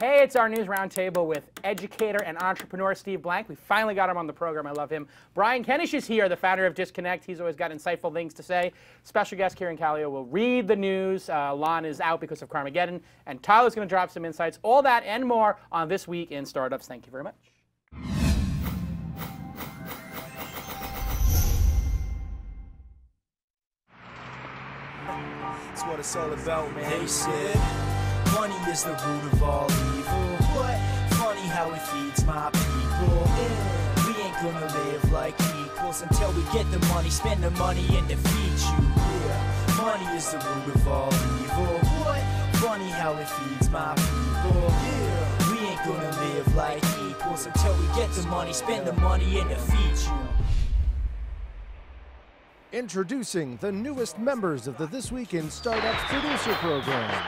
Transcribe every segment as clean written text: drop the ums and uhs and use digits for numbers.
Hey, it's our news roundtable with educator and entrepreneur Steve Blank. We finally got him on the program. I love him. Brian Kennish is here, the founder of Disconnect. He's always got insightful things to say. Special guest Kirin Kalia will read the news. Lon is out because of Carmageddon. And Tyler's going to drop some insights. All that and more on This Week in Startups. Thank you very much. That's what it's all about, man. They said money is the root of all evil. What? Funny how it feeds my people. Yeah. We ain't gonna live like equals until we get the money, spend the money, and defeat you. Yeah. Money is the root of all evil. What? Funny how it feeds my people. Yeah. We ain't gonna live like equals until we get the money, spend the money, and defeat you. Introducing the newest members of the This Week in Startups producer program.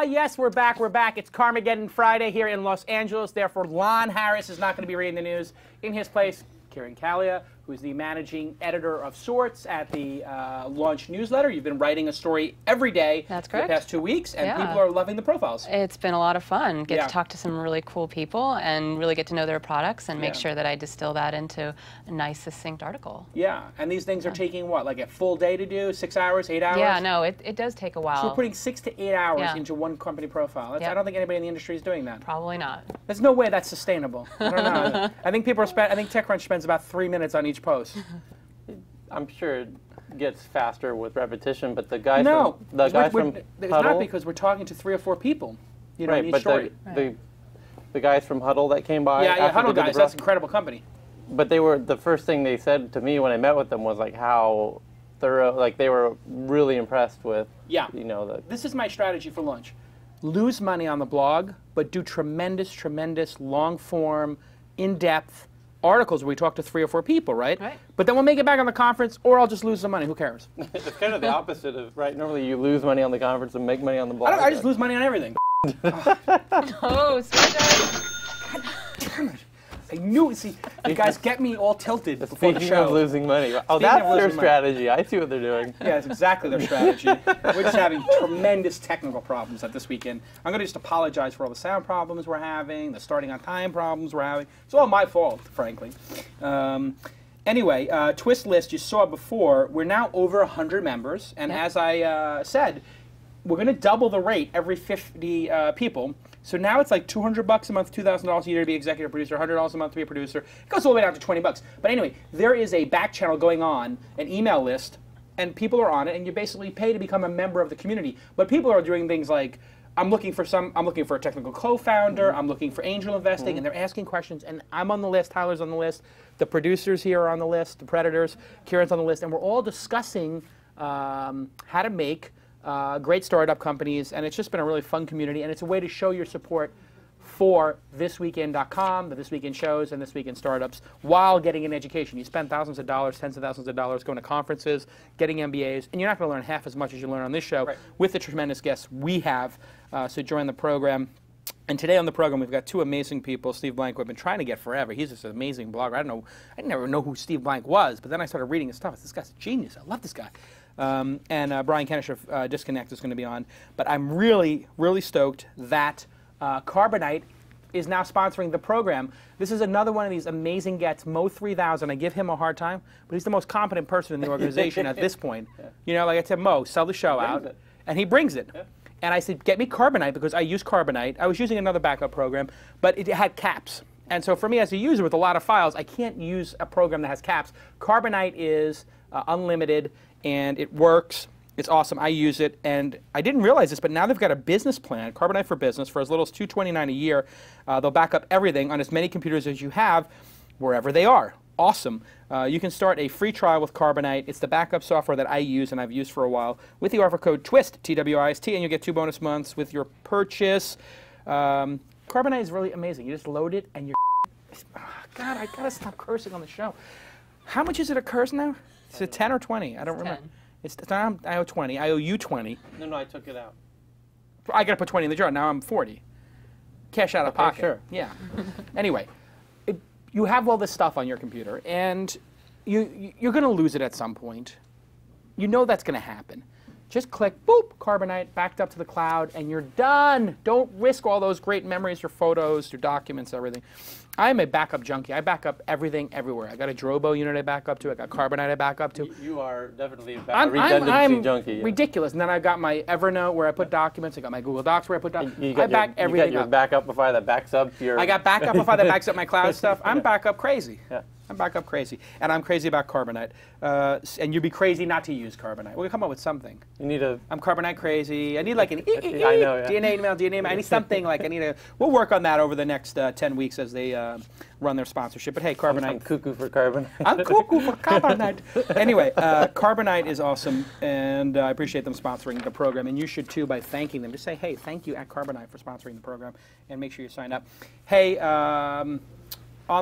Yes, we're back. We're back. It's Carmageddon Friday here in Los Angeles. Therefore, Lon Harris is not going to be reading the news. In his place, Kirin Kalia, who's the managing editor of sorts at the Launch newsletter. You've been writing a story every day. That's correct. The past 2 weeks, and people are loving the profiles. It's been a lot of fun. Get to talk to some really cool people and really get to know their products and make sure that I distill that into a nice, succinct article. Yeah, and these things are taking what, like a full day to do? 6 hours, 8 hours? Yeah, no, it does take a while. So we're putting 6 to 8 hours into one company profile. I don't think anybody in the industry is doing that. Probably not. There's no way that's sustainable. I don't know. I think I think TechCrunch spends about 3 minutes on each post. I'm sure it gets faster with repetition, but the guys from it's Hudl, not because we're talking to 3 or 4 people, you know, in each story. The guys from Hudl that came by. Yeah, Hudl guys. That's an incredible company. But they were the first thing they said to me when I met with them was like how thorough, like they were really impressed with. Yeah. You know, this is my strategy for launch: lose money on the blog, but do tremendous, long form, in depth articles where we talk to 3 or 4 people, right? But then we'll make it back on the conference, or I'll just lose the money. Who cares? It's kind of the opposite of, right? Normally you lose money on the conference and make money on the blog. I just lose money on everything. Oh, so God damn it. I knew it. See, you guys get me all tilted before the show. Speaking of losing money. Oh, that's their strategy. I see what they're doing. Yeah, it's exactly their strategy. We're just having tremendous technical problems at this weekend. I'm going to just apologize for all the sound problems we're having, the starting on time problems we're having. It's all my fault, frankly. Anyway, TWiST list you saw before. We're now over 100 members, and as I said, we're going to double the rate every 50 people. So now it's like $200 a month, $2,000 a year to be executive producer, $100 a month to be a producer. It goes all the way down to $20. But anyway, there is a back channel going on, an email list, and people are on it, and you basically pay to become a member of the community. But people are doing things like, I'm looking for a technical co-founder, I'm looking for angel investing, and they're asking questions, and I'm on the list, Tyler's on the list, the producers here are on the list, the Predators, Kirin's on the list, and we're all discussing how to make great startup companies, and it's just been a really fun community, and it's a way to show your support for thisweekend.com, the This Weekend shows, and This Weekend Startups, while getting an education. You spend thousands of dollars, tens of thousands of dollars going to conferences, getting MBAs, and you're not going to learn half as much as you learn on this show with the tremendous guests we have. So join the program. And today on the program, we've got 2 amazing people. Steve Blank, who I've been trying to get forever. He's just an amazing blogger. I never know who Steve Blank was, but then I started reading his stuff. This guy's a genius. I love this guy. And Brian Kennish of Disconnect is going to be on. But I'm really, really stoked that Carbonite is now sponsoring the program. This is another one of these amazing gets, Mo3000. I give him a hard time, but he's the most competent person in the organization at this point. You know, like I said, Mo, sell the show out. And he brings it. And I said, get me Carbonite, because I use Carbonite. I was using another backup program, but it had caps. And so for me as a user with a lot of files, I can't use a program that has caps. Carbonite is unlimited, and it works. It's awesome. I use it, and I didn't realize this, but now they've got a business plan, Carbonite for Business, for as little as $229 a year. They'll back up everything on as many computers as you have, wherever they are. Awesome. You can start a free trial with Carbonite. It's the backup software that I use and I've used for a while. With the offer code TWiST, T-W-I-S-T, and you'll get 2 bonus months with your purchase. Carbonite is really amazing. You just load it, and you're... God, I got to stop cursing on the show. How much is it a curse now? Is it 10 or 20? I don't remember. 10. I owe 20. I owe you 20. No, I took it out. I got to put 20 in the jar. Now I'm 40. Cash out of pocket. Sure. Yeah. Anyway, you have all this stuff on your computer, and you're going to lose it at some point. You know that's going to happen. Just click, boop, Carbonite, backed up to the cloud, and you're done. Don't risk all those great memories, your photos, your documents, everything. I'm a backup junkie. I back up everything everywhere. I got a Drobo unit I back up to. I got Carbonite I back up to. You are definitely a redundancy junkie. Yeah. Ridiculous. And then I've got my Evernote where I put documents. I got my Google Docs where I put documents. I back everything up. You got your Backupify that backs up your... I got Backupify that backs up my cloud stuff. I'm backup crazy. Yeah. I'm backup crazy. And I'm crazy about Carbonite. And you'd be crazy not to use Carbonite. We'll come up with something. You need a... I'm Carbonite crazy. I need like an I know, yeah. DNA email. I need something like we'll work on that over the next 10 weeks as they run their sponsorship. But hey, Carbonite. I'm cuckoo for Carbonite. I'm cuckoo for Carbonite. Anyway, Carbonite is awesome, and I appreciate them sponsoring the program. And you should too by thanking them. Just say, hey, thank you at Carbonite for sponsoring the program, and make sure you sign up. Hey, on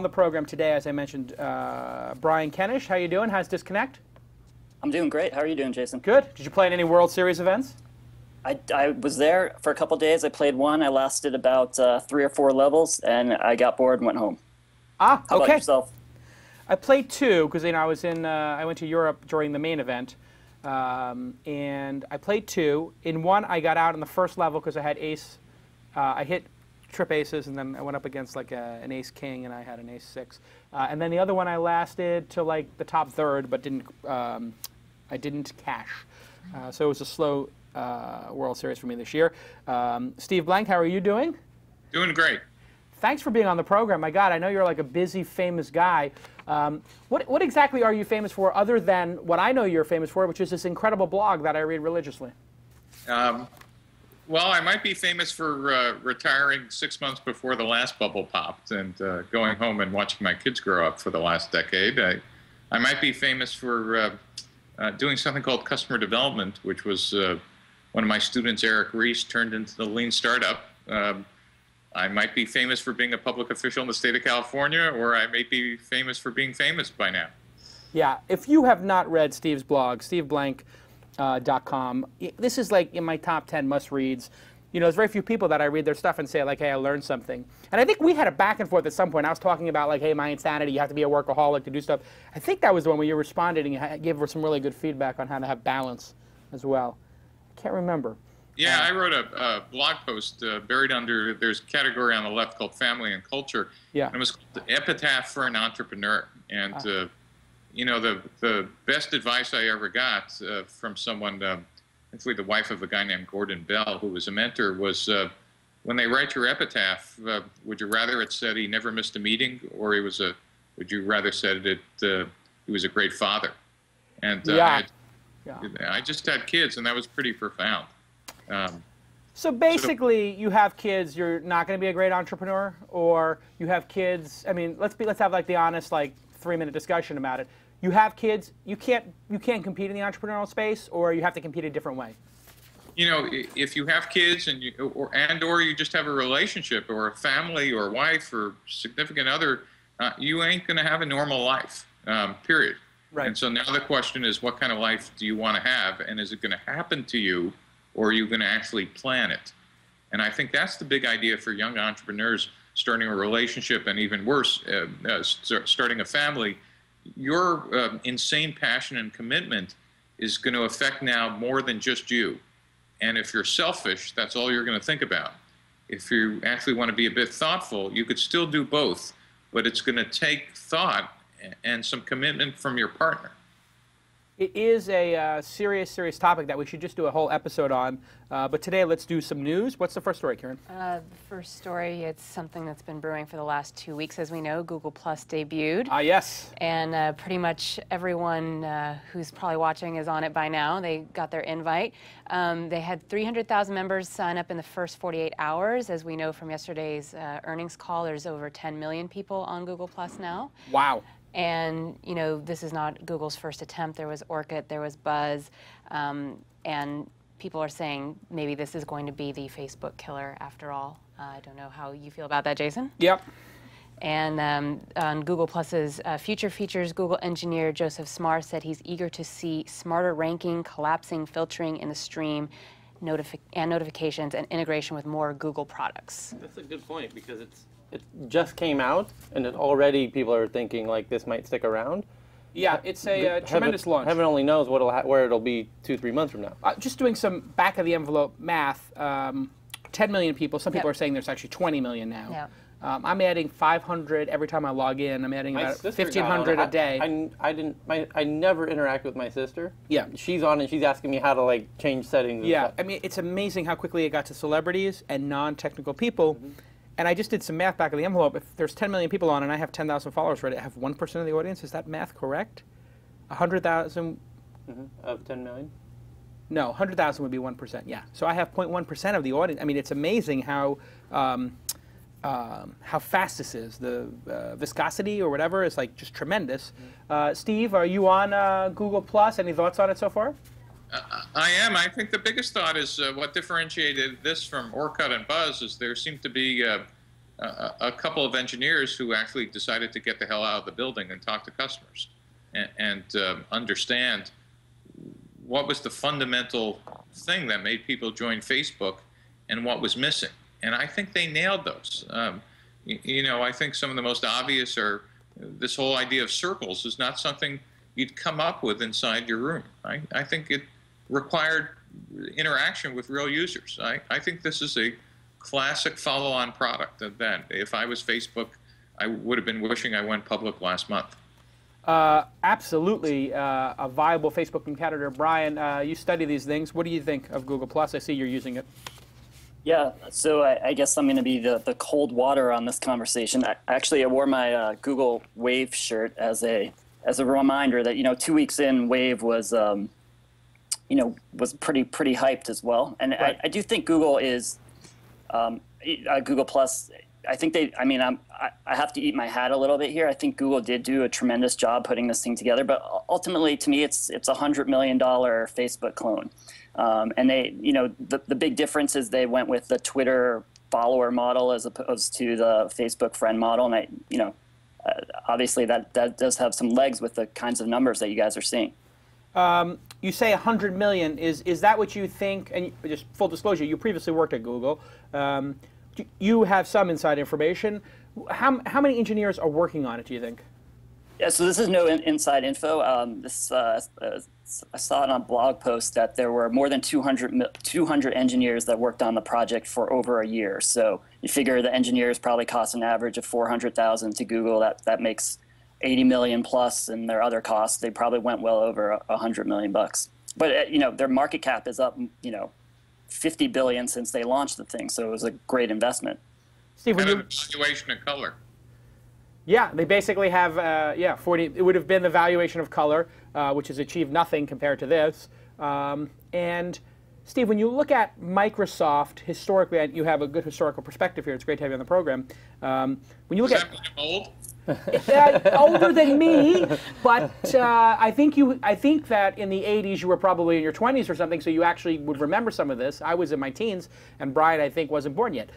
the program today, as I mentioned, Brian Kennish. How you doing? How's Disconnect? I'm doing great. How are you doing, Jason? Good. Did you play in any World Series events? I was there for a couple days. I played one. I lasted about 3 or 4 levels, and I got bored and went home. Ah, How okay. about yourself? I played 2 because I was in. I went to Europe during the main event, and I played 2. In one, I got out in the first level because I had ace. I hit trip aces, and then I went up against like an ace king, and I had an ace 6. And then the other one, I lasted to like the top third, but didn't. I didn't cash, so it was a slow World Series for me this year. Steve Blank, how are you doing? Doing great. Thanks for being on the program. My God, I know you're like a busy, famous guy. What exactly are you famous for, other than what I know you're famous for, which is this incredible blog that I read religiously? Well, I might be famous for retiring 6 months before the last bubble popped and going home and watching my kids grow up for the last decade. I might be famous for doing something called customer development, which was one of my students, Eric Reese, turned into the Lean Startup. I might be famous for being a public official in the state of California, or I may be famous for being famous by now. Yeah, if you have not read Steve's blog, steveblank.com, this is like in my top 10 must-reads. You know, there's very few people that I read their stuff and say, like, hey, I learned something. And I think we had a back and forth at some point. I was talking about, like, hey, my insanity, you have to be a workaholic to do stuff. I think that was the one where you responded and you gave her some really good feedback on how to have balance as well. I can't remember. Yeah, I wrote a blog post buried under, there's a category on the left called Family and Culture. Yeah. And it was called The Epitaph for an Entrepreneur. And, you know, the best advice I ever got from someone, actually the wife of a guy named Gordon Bell, who was a mentor, was when they write your epitaph, would you rather it said he never missed a meeting, or would you rather said he was a great father? And I just had kids, and that was pretty profound. So basically, you have kids, you're not going to be a great entrepreneur, or you have kids. I mean, let's have like the honest, like 3-minute discussion about it. You have kids, you can't compete in the entrepreneurial space, or you have to compete a different way. You know, if you have kids and or you just have a relationship or a family or wife or significant other, you ain't going to have a normal life. Period. Right. And so now the question is, what kind of life do you want to have, and is it going to happen to you? Or are you going to actually plan it? And I think that's the big idea for young entrepreneurs starting a relationship, and even worse, starting a family. Your insane passion and commitment is going to affect now more than just you. And if you're selfish, that's all you're going to think about. If you actually want to be a bit thoughtful, you could still do both, but it's going to take thought and some commitment from your partner. It is a serious topic that we should just do a whole episode on. But today, let's do some news. What's the first story, Kirin? The first story, it's something that's been brewing for the last 2 weeks. As we know, Google Plus debuted. Ah, yes. And pretty much everyone who's probably watching is on it by now. They got their invite. They had 300,000 members sign up in the first 48 hours. As we know from yesterday's earnings call, there's over 10 million people on Google Plus now. Wow. And, you know, this is not Google's first attempt. There was Orkut, there was Buzz, and people are saying maybe this is going to be the Facebook killer after all. I don't know how you feel about that, Jason. Yep. And on Google Plus's future features, Google engineer Joseph Smar said he's eager to see smarter ranking, collapsing, filtering in the stream, and notifications, and integration with more Google products. That's a good point, because it just came out, and already people are thinking like this might stick around. Yeah, it's a tremendous launch. Heaven only knows where it'll be 2-3 months from now. Just doing some back-of-the-envelope math, 10 million people. Some people are saying there's actually 20 million now. Yeah. I'm adding 500 every time I log in. I'm adding about 1,500 a day. I never interact with my sister. Yeah. She's on and she's asking me how to like change settings. And stuff. I mean, it's amazing how quickly it got to celebrities and non-technical people. And I just did some math back of the envelope. If there's 10 million people on and I have 10,000 followers, right, I have 1% of the audience. Is that math correct? 100,000 of 10 million? No, 100,000 would be 1%. Yeah. So I have 0.1% of the audience. I mean, it's amazing how fast this is. The viscosity or whatever is like just tremendous. Steve, are you on Google Plus? Any thoughts on it so far? I am. I think the biggest thought is what differentiated this from Orkut and Buzz is there seemed to be a couple of engineers who actually decided to get the hell out of the building and talk to customers and understand what was the fundamental thing that made people join Facebook and what was missing. And I think they nailed those. You know, I think some of the most obvious are this whole idea of circles is not something you'd come up with inside your room. I think it required interaction with real users. I think this is a classic follow-on product of that. If I was Facebook, I would have been wishing I went public last month. Absolutely a viable Facebook competitor. Brian, you study these things. What do you think of Google Plus? I see you're using it. Yeah, so I guess I'm going to be the cold water on this conversation. I wore my Google Wave shirt as a reminder that, you know, 2 weeks in, Wave was was pretty hyped as well. And right. I do think Google is Google Plus. I think I have to eat my hat a little bit here. I think Google did do a tremendous job putting this thing together, but ultimately, to me, it's $100 million Facebook clone. And they, you know, the big difference is they went with the Twitter follower model as opposed to the Facebook friend model. And obviously that does have some legs with the kinds of numbers that you guys are seeing. You say 100 million. Is that what you think? And just full disclosure, you previously worked at Google. You have some inside information. How many engineers are working on it, do you think? Yeah, so this is no inside info. I saw it on a blog post that there were more than 200 engineers that worked on the project for over a year. So you figure the engineers probably cost an average of $400,000 to Google. That makes 80 million plus, and their other costs, they probably went well over $100 million bucks. But you know, their market cap is up, you know, 50 billion since they launched the thing. So it was a great investment. Steve, valuation of color. Yeah, they basically have 40. It would have been the valuation of color, which has achieved nothing compared to this. And Steve, when you look at Microsoft historically, and you have a good historical perspective here. It's great to have you on the program. When you look at old. Older than me, but I think that in the 80s you were probably in your 20s or something, so you actually would remember some of this. I was in my teens, and Brian, I think, wasn't born yet.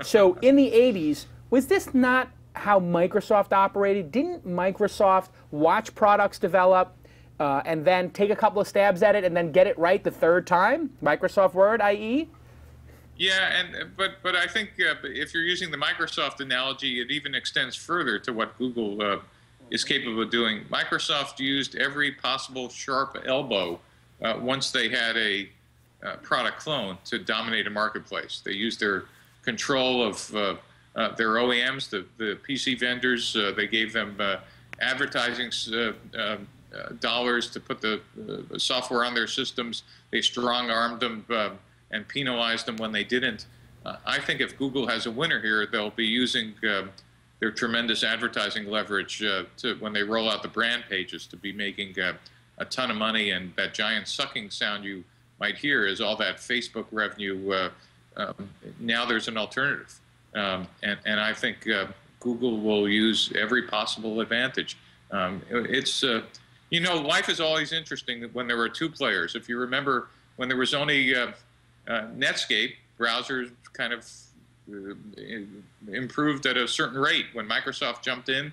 So in the 80s, was this not how Microsoft operated? Didn't Microsoft watch products develop and then take a couple of stabs at it and then get it right the third time? Microsoft Word, i.e.? Yeah, but I think if you're using the Microsoft analogy, it even extends further to what Google is capable of doing. Microsoft used every possible sharp elbow once they had a product clone to dominate a marketplace. They used their control of their OEMs, the PC vendors. They gave them advertising dollars to put the software on their systems. They strong-armed them and penalized them when they didn't. I think if Google has a winner here, they'll be using their tremendous advertising leverage to when they roll out the brand pages to be making a ton of money. And that giant sucking sound you might hear is all that Facebook revenue. Now there's an alternative. And I think Google will use every possible advantage. It's, you know, life is always interesting when there were two players. If you remember when there was only Netscape, browsers kind of improved at a certain rate. When Microsoft jumped in,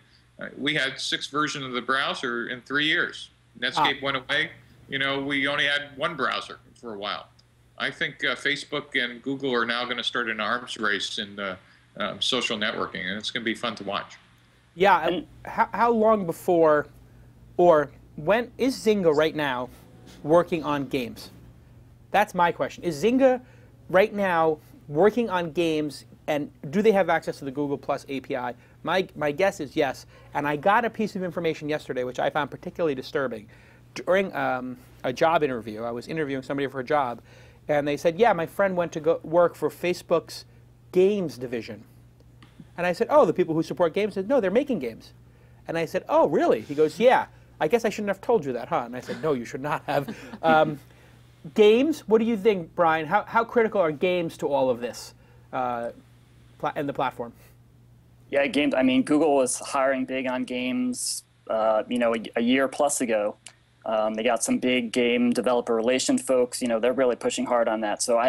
we had 6 versions of the browser in 3 years. Netscape went away. You know, we only had one browser for a while. I think Facebook and Google are now going to start an arms race in social networking, and it's going to be fun to watch. Yeah, and how long before Or when is Zynga right now working on games? That's my question. Is Zynga right now working on games, and do they have access to the Google Plus API? My guess is yes. And I got a piece of information yesterday which I found particularly disturbing. During a job interview, I was interviewing somebody for a job, and they said, yeah, my friend went to go work for Facebook's games division. And I said, oh, the people who support games? Said, no, they're making games. And I said, oh, really? He goes, yeah, I guess I shouldn't have told you that, huh? And I said, no, you should not have. Games, what do you think, Brian? How critical are games to all of this and the platform? Yeah, games. I mean, Google was hiring big on games, a year plus ago. They got some big game developer relation folks. They're really pushing hard on that. So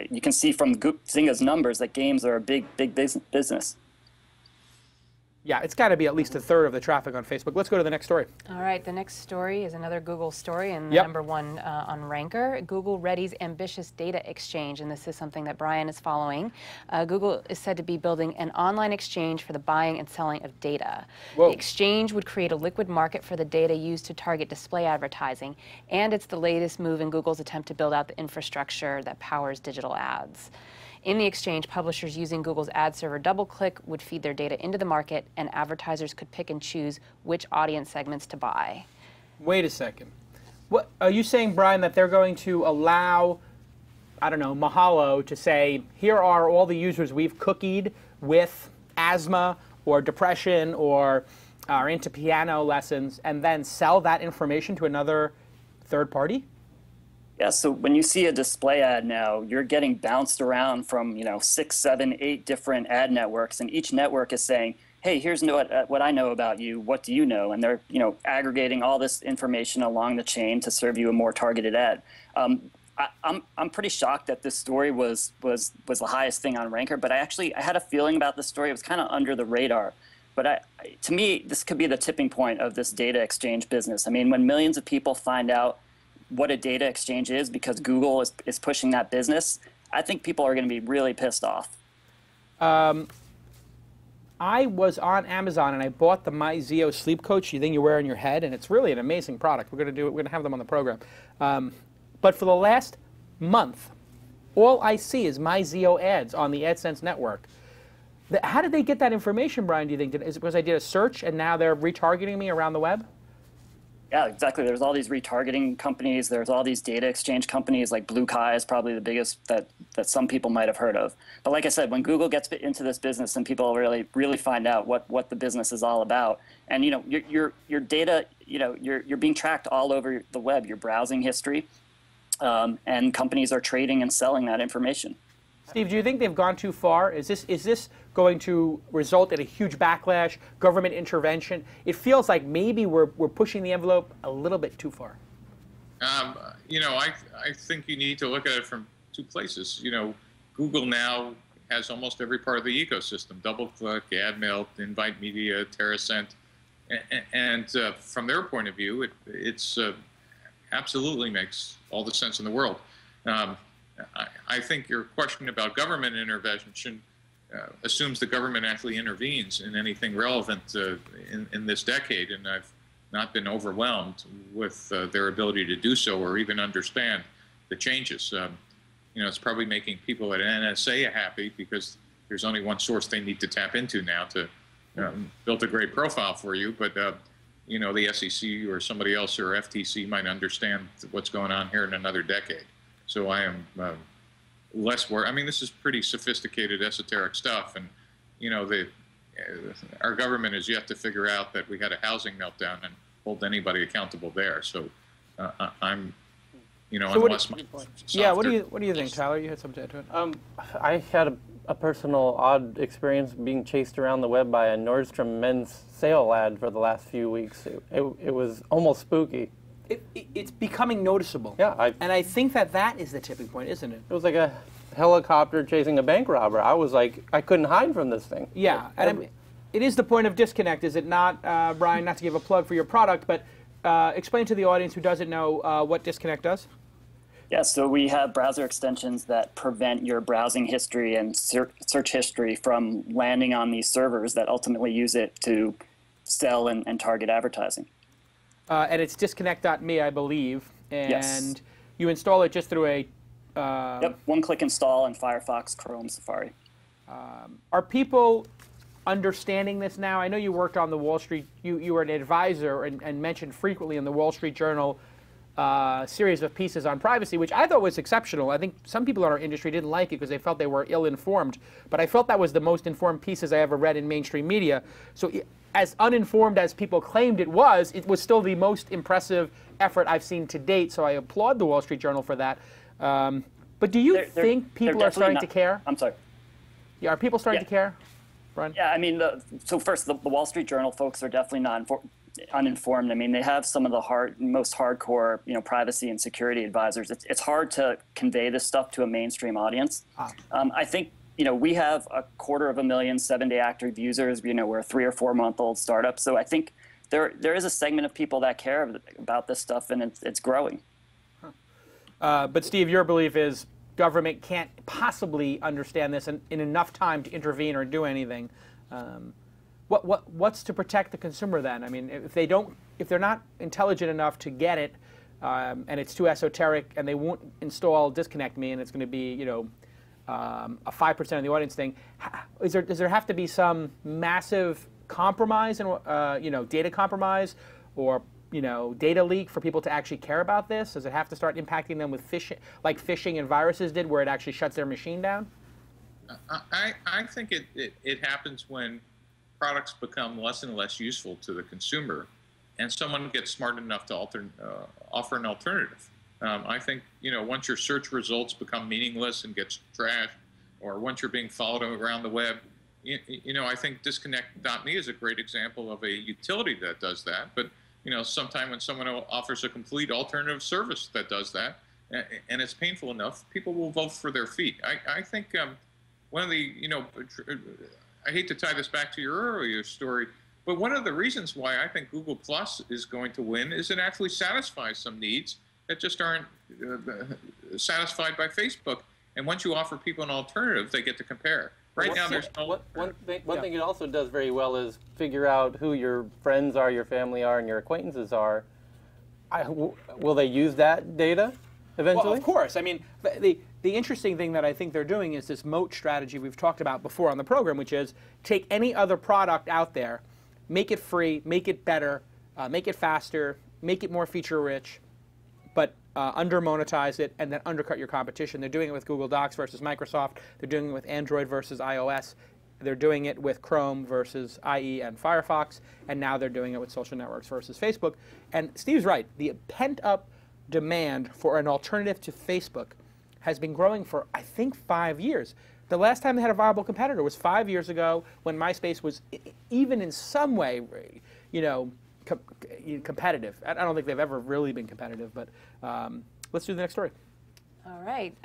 you can see from Zynga's numbers that games are a big business. Yeah, it's got to be at least a third of the traffic on Facebook. Let's go to the next story. All right, the next story is another Google story, and number one on Ranker. Google readies ambitious data exchange, and this is something that Brian is following. Google is said to be building an online exchange for the buying and selling of data. Whoa. The exchange would create a liquid market for the data used to target display advertising, and it's the latest move in Google's attempt to build out the infrastructure that powers digital ads. In the exchange, publishers using Google's ad server DoubleClick would feed their data into the market, and advertisers could pick and choose which audience segments to buy. Wait a second. What are you saying, Brian, that they're going to allow, I don't know, Mahalo to say, here are all the users we've cookied with asthma or depression or are into piano lessons, and then sell that information to another third party? Yeah, so when you see a display ad now, you're getting bounced around from 6, 7, 8 different ad networks, and each network is saying, hey, here's what I know about you, what do you know? And they're aggregating all this information along the chain to serve you a more targeted ad. I'm pretty shocked that this story was the highest thing on Ranker, but I had a feeling about this story. It was kind of under the radar. But to me, this could be the tipping point of this data exchange business. I mean, when millions of people find out what a data exchange is because Google is pushing that business, I think people are going to be really pissed off. I was on Amazon and I bought the MyZeo sleep coach, the thing you wear on your head, and it's really an amazing product. We're going to have them on the program. But for the last month, all I see is MyZeo ads on the AdSense network. How did they get that information, Brian, do you think? Is it because I did a search and now they're retargeting me around the web? Yeah, exactly. There's all these retargeting companies. There's all these data exchange companies, like Blue Kai is probably the biggest that some people might have heard of. But like I said, when Google gets into this business and people really find out what the business is all about, and your data, you're being tracked all over the web, your browsing history, and companies are trading and selling that information. Steve, do you think they've gone too far? Is this going to result in a huge backlash, government intervention? It feels like maybe we're pushing the envelope a little bit too far. I think you need to look at it from two places. Google now has almost every part of the ecosystem: DoubleClick, AdMail, Invite Media, TerraSent, and from their point of view, it's absolutely makes all the sense in the world. I think your question about government intervention assumes the government actually intervenes in anything relevant in this decade, and I've not been overwhelmed with their ability to do so or even understand the changes. It's probably making people at NSA happy because there's only one source they need to tap into now to build a great profile for you, but the SEC or somebody else or FTC might understand what's going on here in another decade. So I am less worried. I mean, this is pretty sophisticated, esoteric stuff, and our government has yet to figure out that we had a housing meltdown and hold anybody accountable there. So I'm, So unless what do you think, Tyler? You had something to add to it. I had a personal odd experience being chased around the web by a Nordstrom men's sale ad for the last few weeks. It was almost spooky. It's becoming noticeable. Yeah, and I think that is the tipping point, isn't it? It was like a helicopter chasing a bank robber. I was like, I couldn't hide from this thing. Yeah, and it is the point of disconnect, is it not, Brian? Not to give a plug for your product, but explain to the audience who doesn't know what disconnect does. Yeah, so we have browser extensions that prevent your browsing history and search history from landing on these servers that ultimately use it to sell and target advertising. and it's disconnect.me, I believe. And Yes. you install it just through a... Yep, one-click install in Firefox, Chrome, Safari. Are people understanding this now? I know you worked on the Wall Street, you were an advisor and mentioned frequently in the Wall Street Journal series of pieces on privacy, which I thought was exceptional. I think some people in our industry didn't like it because they felt they were ill-informed, but I felt that was the most informed pieces I ever read in mainstream media. So as uninformed as people claimed it was still the most impressive effort I've seen to date, so I applaud the Wall Street Journal for that. But do you think people are starting to care? I'm sorry. Yeah, are people starting to care, Brian? Yeah, I mean, so first, the Wall Street Journal folks are definitely not uninformed. I mean, they have some of the most hardcore, privacy and security advisors. It's hard to convey this stuff to a mainstream audience. I think, we have 250,000 7-day active users. We're a 3 or 4 month old startup. So I think there is a segment of people that care about this stuff, and it's growing. But Steve, your belief is government can't possibly understand this in enough time to intervene or do anything. What's to protect the consumer then? I mean, if they're not intelligent enough to get it, and it's too esoteric, and they won't install Disconnect Me, and it's going to be a 5% of the audience thing, does there have to be some massive compromise and data compromise, or data leak for people to actually care about this? Does it have to start impacting them with phishing, like phishing and viruses did, where it actually shuts their machine down? I think it happens when products become less and less useful to the consumer, and someone gets smart enough to offer an alternative. I think once your search results become meaningless and gets trashed, or once you're being followed around the web, I think Disconnect.me is a great example of a utility that does that. But sometime when someone offers a complete alternative service that does that, and it's painful enough, people will vote for their feet. I think one of the, I hate to tie this back to your earlier story, but one of the reasons why I think Google Plus is going to win is it actually satisfies some needs that just aren't satisfied by Facebook. And once you offer people an alternative, they get to compare. Right now, there's no... One thing it also does very well is figure out who your friends are, your family are, and your acquaintances are. Will they use that data eventually? Well, of course. I mean, the interesting thing that I think they're doing is this moat strategy we've talked about before on the program, which is take any other product out there, make it free, make it better, make it faster, make it more feature-rich, but under-monetize it, and then undercut your competition. They're doing it with Google Docs versus Microsoft. They're doing it with Android versus iOS. They're doing it with Chrome versus IE and Firefox. And now they're doing it with social networks versus Facebook. And Steve's right. The pent-up demand for an alternative to Facebook has been growing for, I think, 5 years. The last time they had a viable competitor was 5 years ago, when MySpace was even in some way, competitive. I don't think they've ever really been competitive, but let's do the next story. All right.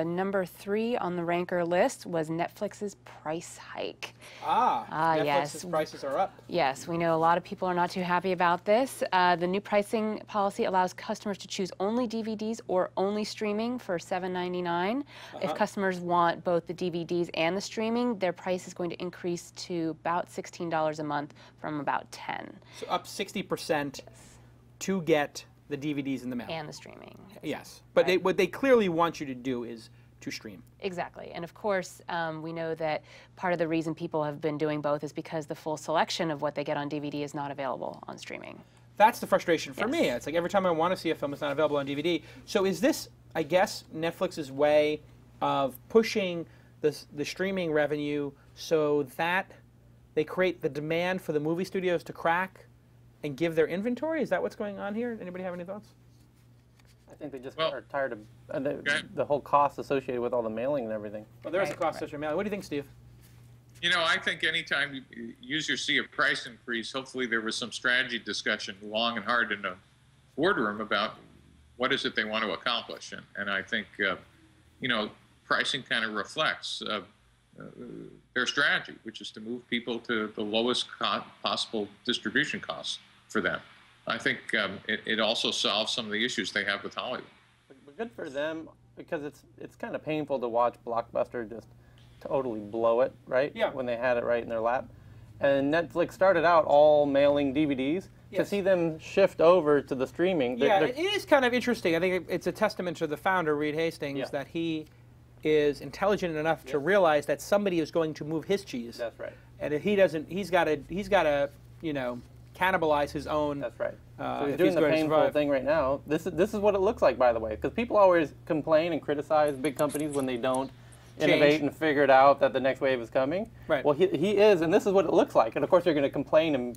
Number 3 on the ranker list was Netflix's price hike. Netflix's yes. prices are up. Yes, we know a lot of people are not too happy about this. The new pricing policy allows customers to choose only DVDs or only streaming for $7.99. If customers want both the DVDs and the streaming, their price is going to increase to about $16 a month from about $10. So up 60% to get the DVDs in the mail. And the streaming. Yes, but Right. what they clearly want you to do is to stream. Exactly. And of course, we know that part of the reason people have been doing both is because the full selection of what they get on DVD is not available on streaming. That's the frustration for Yes. me. It's like every time I want to see a film, it's not available on DVD. So is this, I guess, Netflix's way of pushing the streaming revenue so that they create the demand for the movie studios to crack and give their inventory? Is that what's going on here? Anybody have any thoughts? I think they just are tired of the whole cost associated with all the mailing and everything. Well, there is a cost associated with mailing. What do you think, Steve? I think anytime users see a price increase, hopefully there was some strategy discussion long and hard in a boardroom about what is it they want to accomplish. And I think, pricing kind of reflects their strategy, which is to move people to the lowest possible distribution costs for them. I think it also solves some of the issues they have with Hollywood. But good for them, because it's kind of painful to watch Blockbuster just totally blow it, right? Yeah. When they had it right in their lap. And Netflix started out all mailing DVDs, to see them shift over to the streaming. It is kind of interesting. I think it's a testament to the founder, Reed Hastings, that he is intelligent enough to realize that somebody is going to move his cheese. That's right. And if he doesn't, he's got to, cannibalize his own. That's right. So he's doing the painful thing right now. This is what it looks like, by the way, because people always complain and criticize big companies when they don't innovate and figure it out that the next wave is coming. Right. Well, he is, and this is what it looks like. And of course, they're going to complain and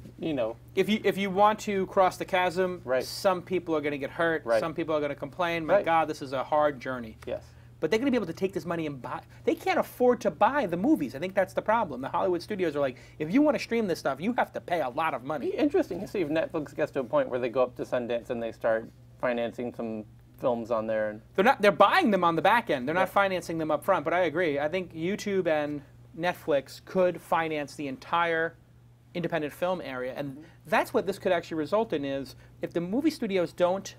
If you want to cross the chasm, some people are going to get hurt. Right. Some people are going to complain. My God, this is a hard journey. Yes. But they're going to be able to take this money and buy. They can't afford to buy the movies. I think that's the problem. The Hollywood studios are like, if you want to stream this stuff, you have to pay a lot of money. It'd be interesting to see if Netflix gets to a point where they go up to Sundance and they start financing some films on there. They're buying them on the back end. They're not financing them up front. But I agree. I think YouTube and Netflix could finance the entire independent film area, and that's what this could actually result in. Is if the movie studios don't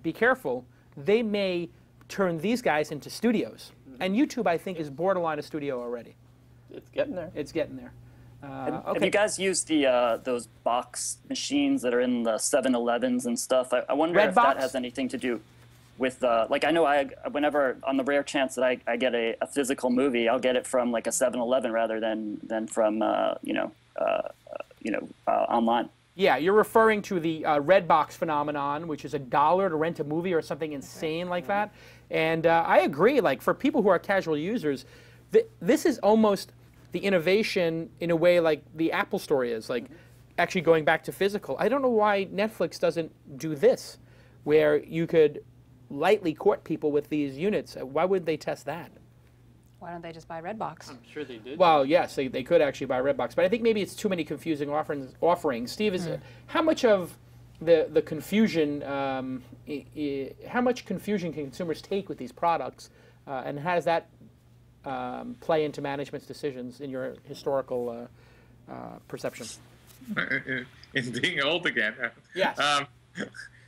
be careful, they may turn these guys into studios. And YouTube, I think, is borderline a studio already. It's getting there. It's getting there. Have you guys used those box machines that are in the 7-Elevens and stuff? I wonder if that has anything to do with, I know whenever, on the rare chance that I get a physical movie, I'll get it from like a 7-Eleven rather than from, online. Yeah, you're referring to the Redbox phenomenon, which is $1 to rent a movie or something insane like that. And I agree, like for people who are casual users, this is almost the innovation in a way like the Apple Store is, like actually going back to physical. I don't know why Netflix doesn't do this, where you could lightly court people with these units. Why would they test that? Why don't they just buy Redbox? I'm sure they did. Well, yes, they could actually buy Redbox, but I think maybe it's too many confusing offerings. Steve, how much of the confusion, how much confusion can consumers take with these products, and how does that play into management's decisions in your historical perception? In being old again. Yes.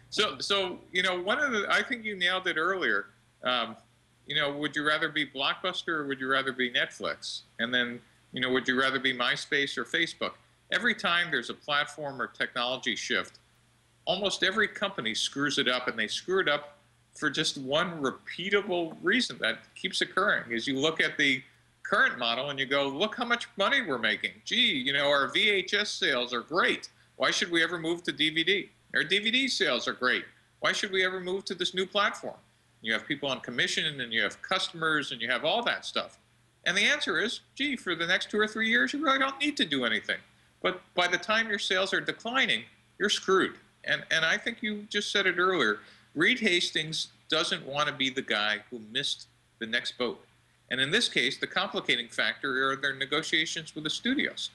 So one of the, I think you nailed it earlier. Would you rather be Blockbuster or would you rather be Netflix? And then, would you rather be MySpace or Facebook? Every time there's a platform or technology shift, almost every company screws it up, and they screw it up for just one repeatable reason that keeps occurring. Is you look at the current model and you go, look how much money we're making. Gee, our VHS sales are great. Why should we ever move to DVD? Our DVD sales are great. Why should we ever move to this new platform? You have people on commission, and you have customers, and you have all that stuff. And the answer is, gee, for the next 2 or 3 years, you really don't need to do anything. But by the time your sales are declining, you're screwed. And I think you just said it earlier. Reed Hastings doesn't want to be the guy who missed the next boat. And in this case, the complicating factor are their negotiations with the studios.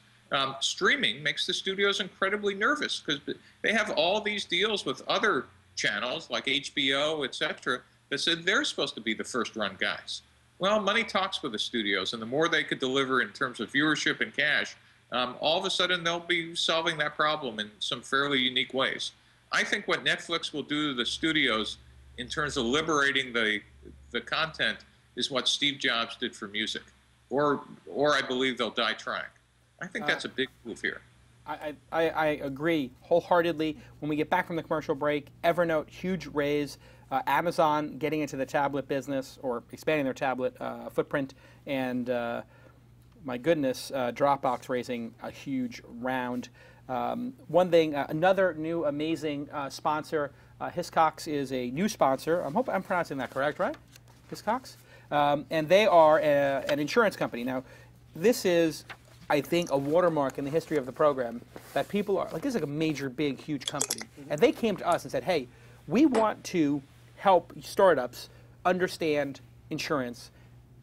Streaming makes the studios incredibly nervous because they have all these deals with other channels like HBO, etc., that said they're supposed to be the first-run guys. Well, money talks with the studios, and the more they could deliver in terms of viewership and cash, all of a sudden they'll be solving that problem in some fairly unique ways. I think what Netflix will do to the studios in terms of liberating the content is what Steve Jobs did for music, or I believe they'll die trying. I think that's a big move here. I agree wholeheartedly. When we get back from the commercial break, Evernote, huge raise. Amazon getting into the tablet business or expanding their tablet footprint. And my goodness, Dropbox raising a huge round. One thing, another new amazing sponsor, Hiscox is a new sponsor. I hope I'm pronouncing that correct, right? Hiscox? And they are an insurance company. Now, this is, I think, a watermark in the history of the program that people are, like, this is like a major, big, huge company. And they came to us and said, hey, we want to help startups understand insurance.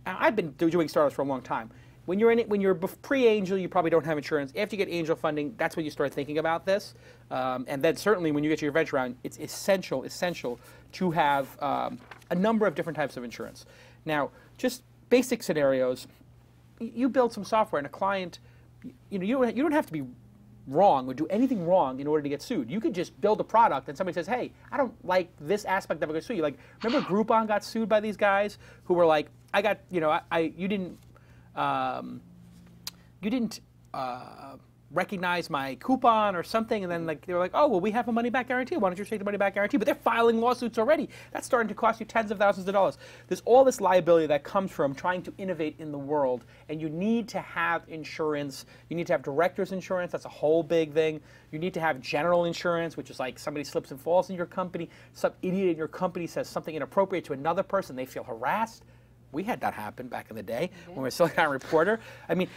I've been doing startups for a long time. When you're pre-angel, you probably don't have insurance. After you get angel funding, that's when you start thinking about this. And then certainly when you get to your venture round, it's essential to have a number of different types of insurance. Now, just basic scenarios. You build some software, and a client, you don't have to be wrong or do anything wrong in order to get sued. You could just build a product and somebody says, hey, I don't like this aspect of it, I'm going to sue you. Like, remember Groupon got sued by these guys who were like, I got, you didn't recognize my coupon or something, and then like they were like, oh, well, we have a money back guarantee. Why don't you take the money back guarantee? But they're filing lawsuits already. That's starting to cost you tens of thousands of dollars. There's all this liability that comes from trying to innovate in the world, and you need to have insurance. You need to have director's insurance. That's a whole big thing. You need to have general insurance, which is like somebody slips and falls in your company. Some idiot in your company says something inappropriate to another person. They feel harassed. We had that happen back in the day when we were still a reporter. I mean,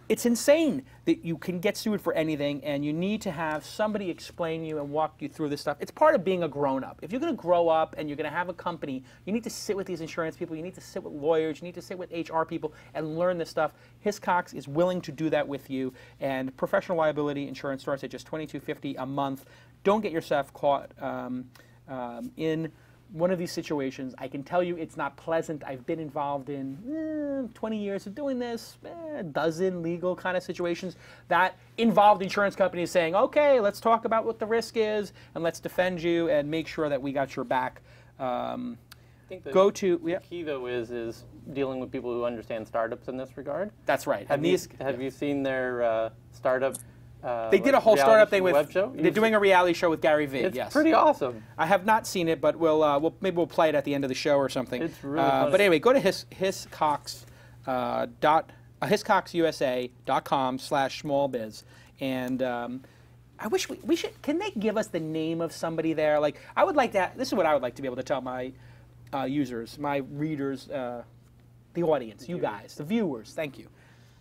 it's insane that you can get sued for anything, and you need to have somebody explain you and walk you through this stuff. It's part of being a grown-up. If you're going to grow up and you're going to have a company, you need to sit with these insurance people, you need to sit with lawyers, you need to sit with HR people and learn this stuff. Hiscox is willing to do that with you, and professional liability insurance starts at just $22.50 a month. Don't get yourself caught in one of these situations. I can tell you it's not pleasant. I've been involved in 20 years of doing this, a dozen legal kind of situations that involved insurance companies saying, okay, let's talk about what the risk is and let's defend you and make sure that we got your back. I think the key though is dealing with people who understand startups in this regard. That's right. Have you seen their startup? They did a whole startup thing with. Web show? They're doing a reality show with Gary Vee. It's yes, pretty awesome. I have not seen it, but maybe we'll play it at the end of the show or something. It's really funny. But anyway, go to hiscox.com/smallbiz, and I wish we should. Can they give us the name of somebody there? Like, I would like that. This is what I would like to be able to tell my users, my readers, the audience, you guys, the viewers. Thank you.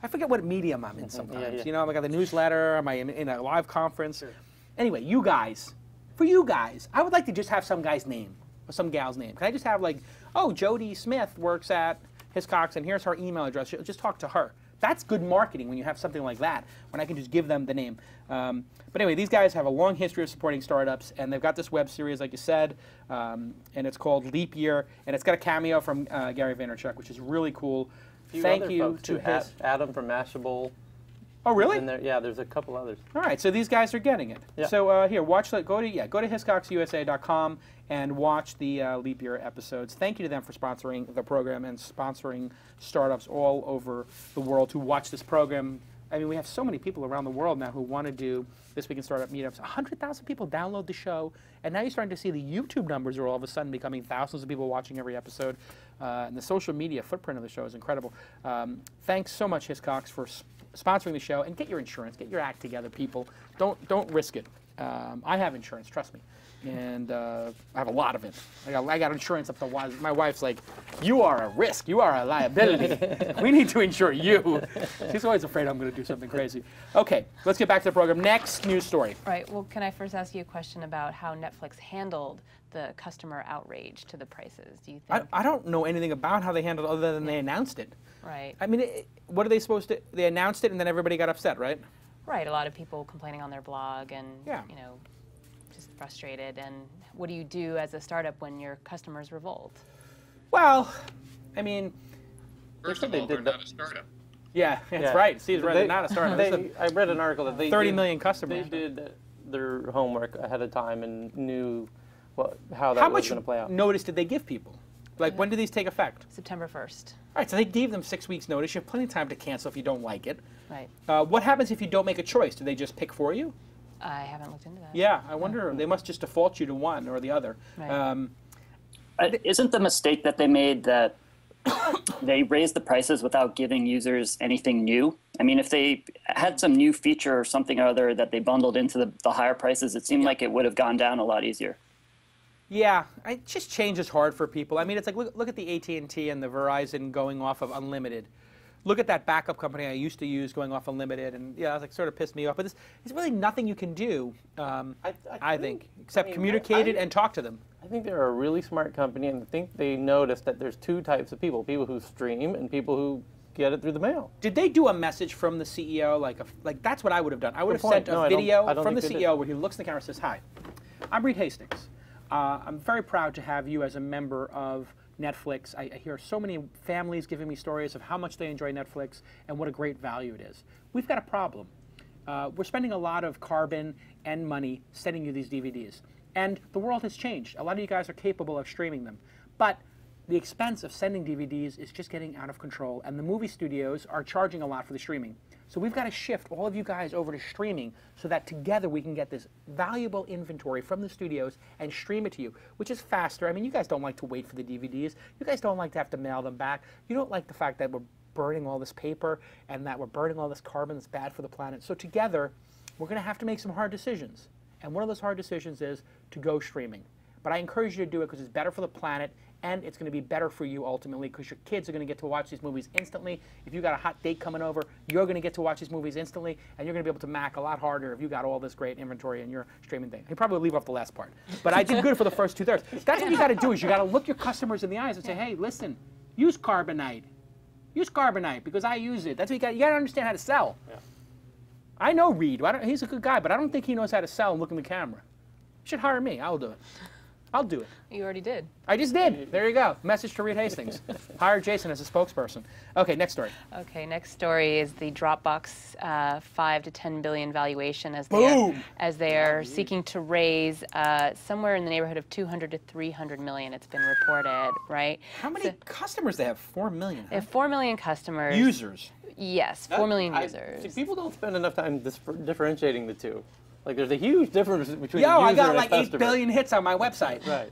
I forget what medium I'm in sometimes. Yeah. You know, I got the newsletter. Am I in a live conference? Sure. Anyway, you guys, for you guys, I would like to just have some guy's name or some gal's name. Can I just have like, oh, Jody Smith works at Hiscox, and here's her email address. Just talk to her. That's good marketing when you have something like that, when I can just give them the name. But anyway, these guys have a long history of supporting startups, and they've got this web series, like you said, and it's called Leap Year, and it's got a cameo from Gary Vaynerchuk, which is really cool. Thank you to Adam from Mashable. Oh, really? Yeah, there's a couple others. All right, so these guys are getting it. Yeah. So here, go to hiscoxusa.com and watch the Leap Year episodes. Thank you to them for sponsoring the program and sponsoring startups all over the world who watch this program. I mean, we have so many people around the world now who want to do This Week in Startup meetups. 100,000 people download the show, and now you're starting to see the YouTube numbers are all of a sudden becoming thousands of people watching every episode. And the social media footprint of the show is incredible. Thanks so much, Hiscox, for sponsoring the show. And get your insurance. Get your act together, people. Don't risk it. I have insurance, trust me. And I have a lot of it. I got insurance up to my wife's like, you are a risk. You are a liability. We need to insure you. She's always afraid I'm going to do something crazy. Okay, let's get back to the program. Next news story. All right. Well, can I first ask you a question about how Netflix handled the customer outrage to the prices? Do you think? I don't know anything about how they handled it other than they announced it. Right. I mean, what are they supposed to? They announced it and then everybody got upset, right? Right. A lot of people complaining on their blog and, yeah. you know, just frustrated. And what do you do as a startup when your customers revolt? Well, I mean, First of all, they're not a startup. Yeah, that's right. Steve's right. They're not a startup. I read an article that they 30 million customers. They did their homework ahead of time and knew how that was going to play out. How much notice did they give people? Like, when do these take effect? September 1st. All right, so they gave them 6 weeks notice. You have plenty of time to cancel if you don't like it. Right. What happens if you don't make a choice? Do they just pick for you? I haven't looked into that. Yeah, I wonder. They must just default you to one or the other. Right. Isn't the mistake that they made that they raised the prices without giving users anything new? I mean, if they had some new feature or something or other that they bundled into the higher prices, it seemed like it would have gone down a lot easier. Yeah, just change is hard for people. I mean, it's like, look at the AT&T and the Verizon going off of unlimited. Look at that backup company I used to use going off unlimited, and yeah, it sort of pissed me off. But there's really nothing you can do, I think, except communicate it and talk to them. I think they're a really smart company, and I think they noticed that there's two types of people who stream and people who get it through the mail. Did they do a message from the CEO? Like that's what I would have done. I would have sent a video from the CEO where he looks in the camera and says, "Hi, I'm Reed Hastings. I'm very proud to have you as a member of Netflix. I hear so many families giving me stories of how much they enjoy Netflix and what a great value it is. We've got a problem. We're spending a lot of carbon and money sending you these DVDs. And the world has changed. A lot of you guys are capable of streaming them. But the expense of sending DVDs is just getting out of control. And the movie studios are charging a lot for the streaming. So we've got to shift all of you guys over to streaming so that together we can get this valuable inventory from the studios and stream it to you, which is faster. I mean, you guys don't like to wait for the DVDs. You guys don't like to have to mail them back. You don't like the fact that we're burning all this paper and that we're burning all this carbon that's bad for the planet. So together, we're going to have to make some hard decisions. And one of those hard decisions is to go streaming. But I encourage you to do it because it's better for the planet, and it's going to be better for you ultimately because your kids are going to get to watch these movies instantly. If you got a hot date coming over, you're going to get to watch these movies instantly, and you're going to be able to Mac a lot harder if you got all this great inventory in your streaming thing. You probably leave off the last part. But I did good for the first 2/3. That's what you got to do is you got to look your customers in the eyes and say, hey, listen, use Carbonite. Use Carbonite because I use it. That's what you got to understand how to sell. Yeah. I know Reed. He's a good guy, but I don't think he knows how to sell and look in the camera. You should hire me. I'll do it. I'll do it. You already did. I just did. There you go. Message to Reed Hastings. Hire Jason as a spokesperson. Okay, next story. Okay, next story is the Dropbox 5 to 10 billion valuation as they are seeking to raise somewhere in the neighborhood of 200 to 300 million. It's been reported, right? How many customers they have? 4 million. They have 4 million customers. Users. Yes, 4 million users. See, people don't spend enough time differentiating the two. Like, there's a huge difference between Yo, a user I got and like a 8 customer. billion hits on my website. Right.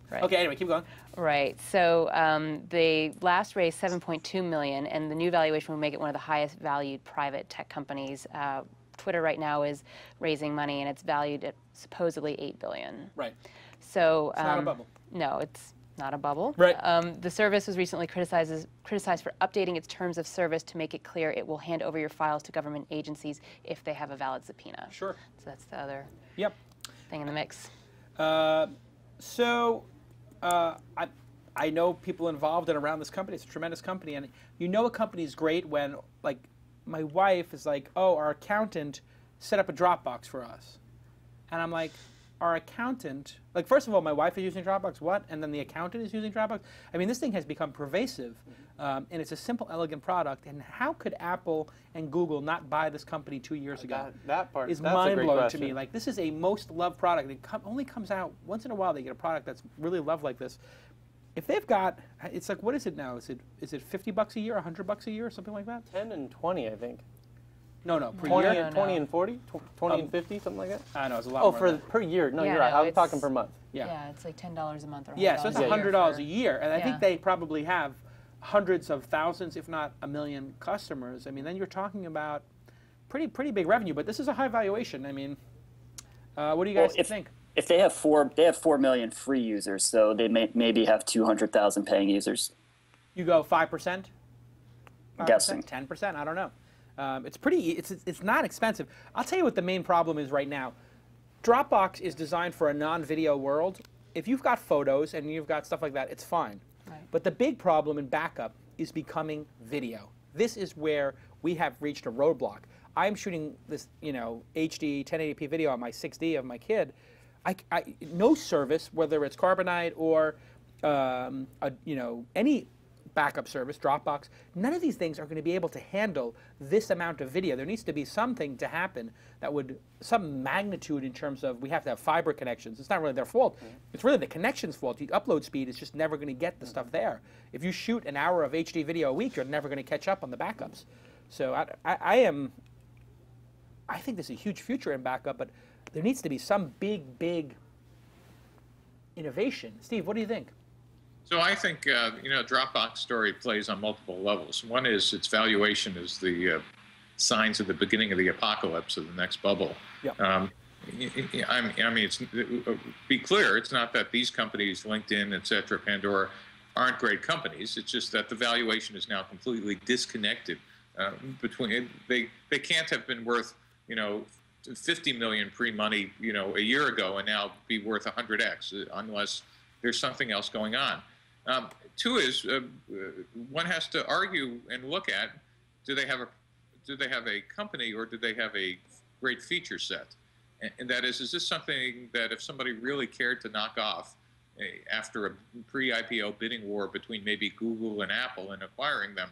Right. Okay, anyway, keep going. Right. So they last raised 7.2 million, and the new valuation will make it one of the highest valued private tech companies. Twitter right now is raising money, and it's valued at supposedly 8 billion. Right. So it's not a bubble. No, it's not a bubble. Right. The service was recently criticized for updating its terms of service to make it clear it will hand over your files to government agencies if they have a valid subpoena. Sure. So that's the other thing in the mix. I know people involved and around this company. It's a tremendous company, and you know a company is great when, like, my wife is like, "Oh, our accountant set up a Dropbox for us," and I'm like, "Our accountant?" Like, first of all, my wife is using Dropbox. What? And then the accountant is using Dropbox. I mean, this thing has become pervasive, and it's a simple, elegant product. And how could Apple and Google not buy this company 2 years ago? That part is mind-blowing to me. Like, this is a most loved product. It only comes out once in a while. They get a product that's really loved like this. If they've got, it's like, what is it now? Is it $50 a year, $100 a year, or something like that? 10 and 20, I think. No, per 20 year. and 20 and 40, 20 and 50, something like that. I know it's a lot. Oh, more per year? No, Yeah, you're right. no, I'm talking per month. Yeah, it's like $10 a month or yeah, so it's $100 a year, and I think Yeah. they probably have hundreds of thousands, if not a million, customers. I mean, then you're talking about pretty big revenue. But this is a high valuation. I mean, what do you guys think? If they have 4 million free users, so they maybe have 200,000 paying users. You go 5%? Guessing. 10%? I don't know. It's not expensive. I'll tell you what the main problem is right now. Dropbox is designed for a non-video world. If you've got photos and you've got stuff like that, it's fine. Right. But the big problem in backup is becoming video. This is where we have reached a roadblock. I'm shooting this, HD 1080p video on my 6D of my kid. No service, whether it's Carbonite or any backup service, Dropbox, none of these things are going to be able to handle this amount of video. There needs to be something to happen that would, some magnitude in terms of we have to have fiber connections. It's not really their fault. It's really the connection's fault. The upload speed is just never going to get the stuff there. If you shoot an hour of HD video a week, you're never going to catch up on the backups. So I think there's a huge future in backup, but there needs to be some big innovation. Steve, what do you think? So I think, Dropbox story plays on multiple levels. One is its valuation is the signs of the beginning of the apocalypse of the next bubble. Yeah. Be clear, it's not that these companies, LinkedIn, et cetera, Pandora, aren't great companies. It's just that the valuation is now completely disconnected between, they can't have been worth, 50 million pre-money, a year ago and now be worth 100x unless there's something else going on. Two is one has to argue and look at, do they have a company or do they have a great feature set? And that is this something that if somebody really cared to knock off after a pre-IPO bidding war between maybe Google and Apple and acquiring them,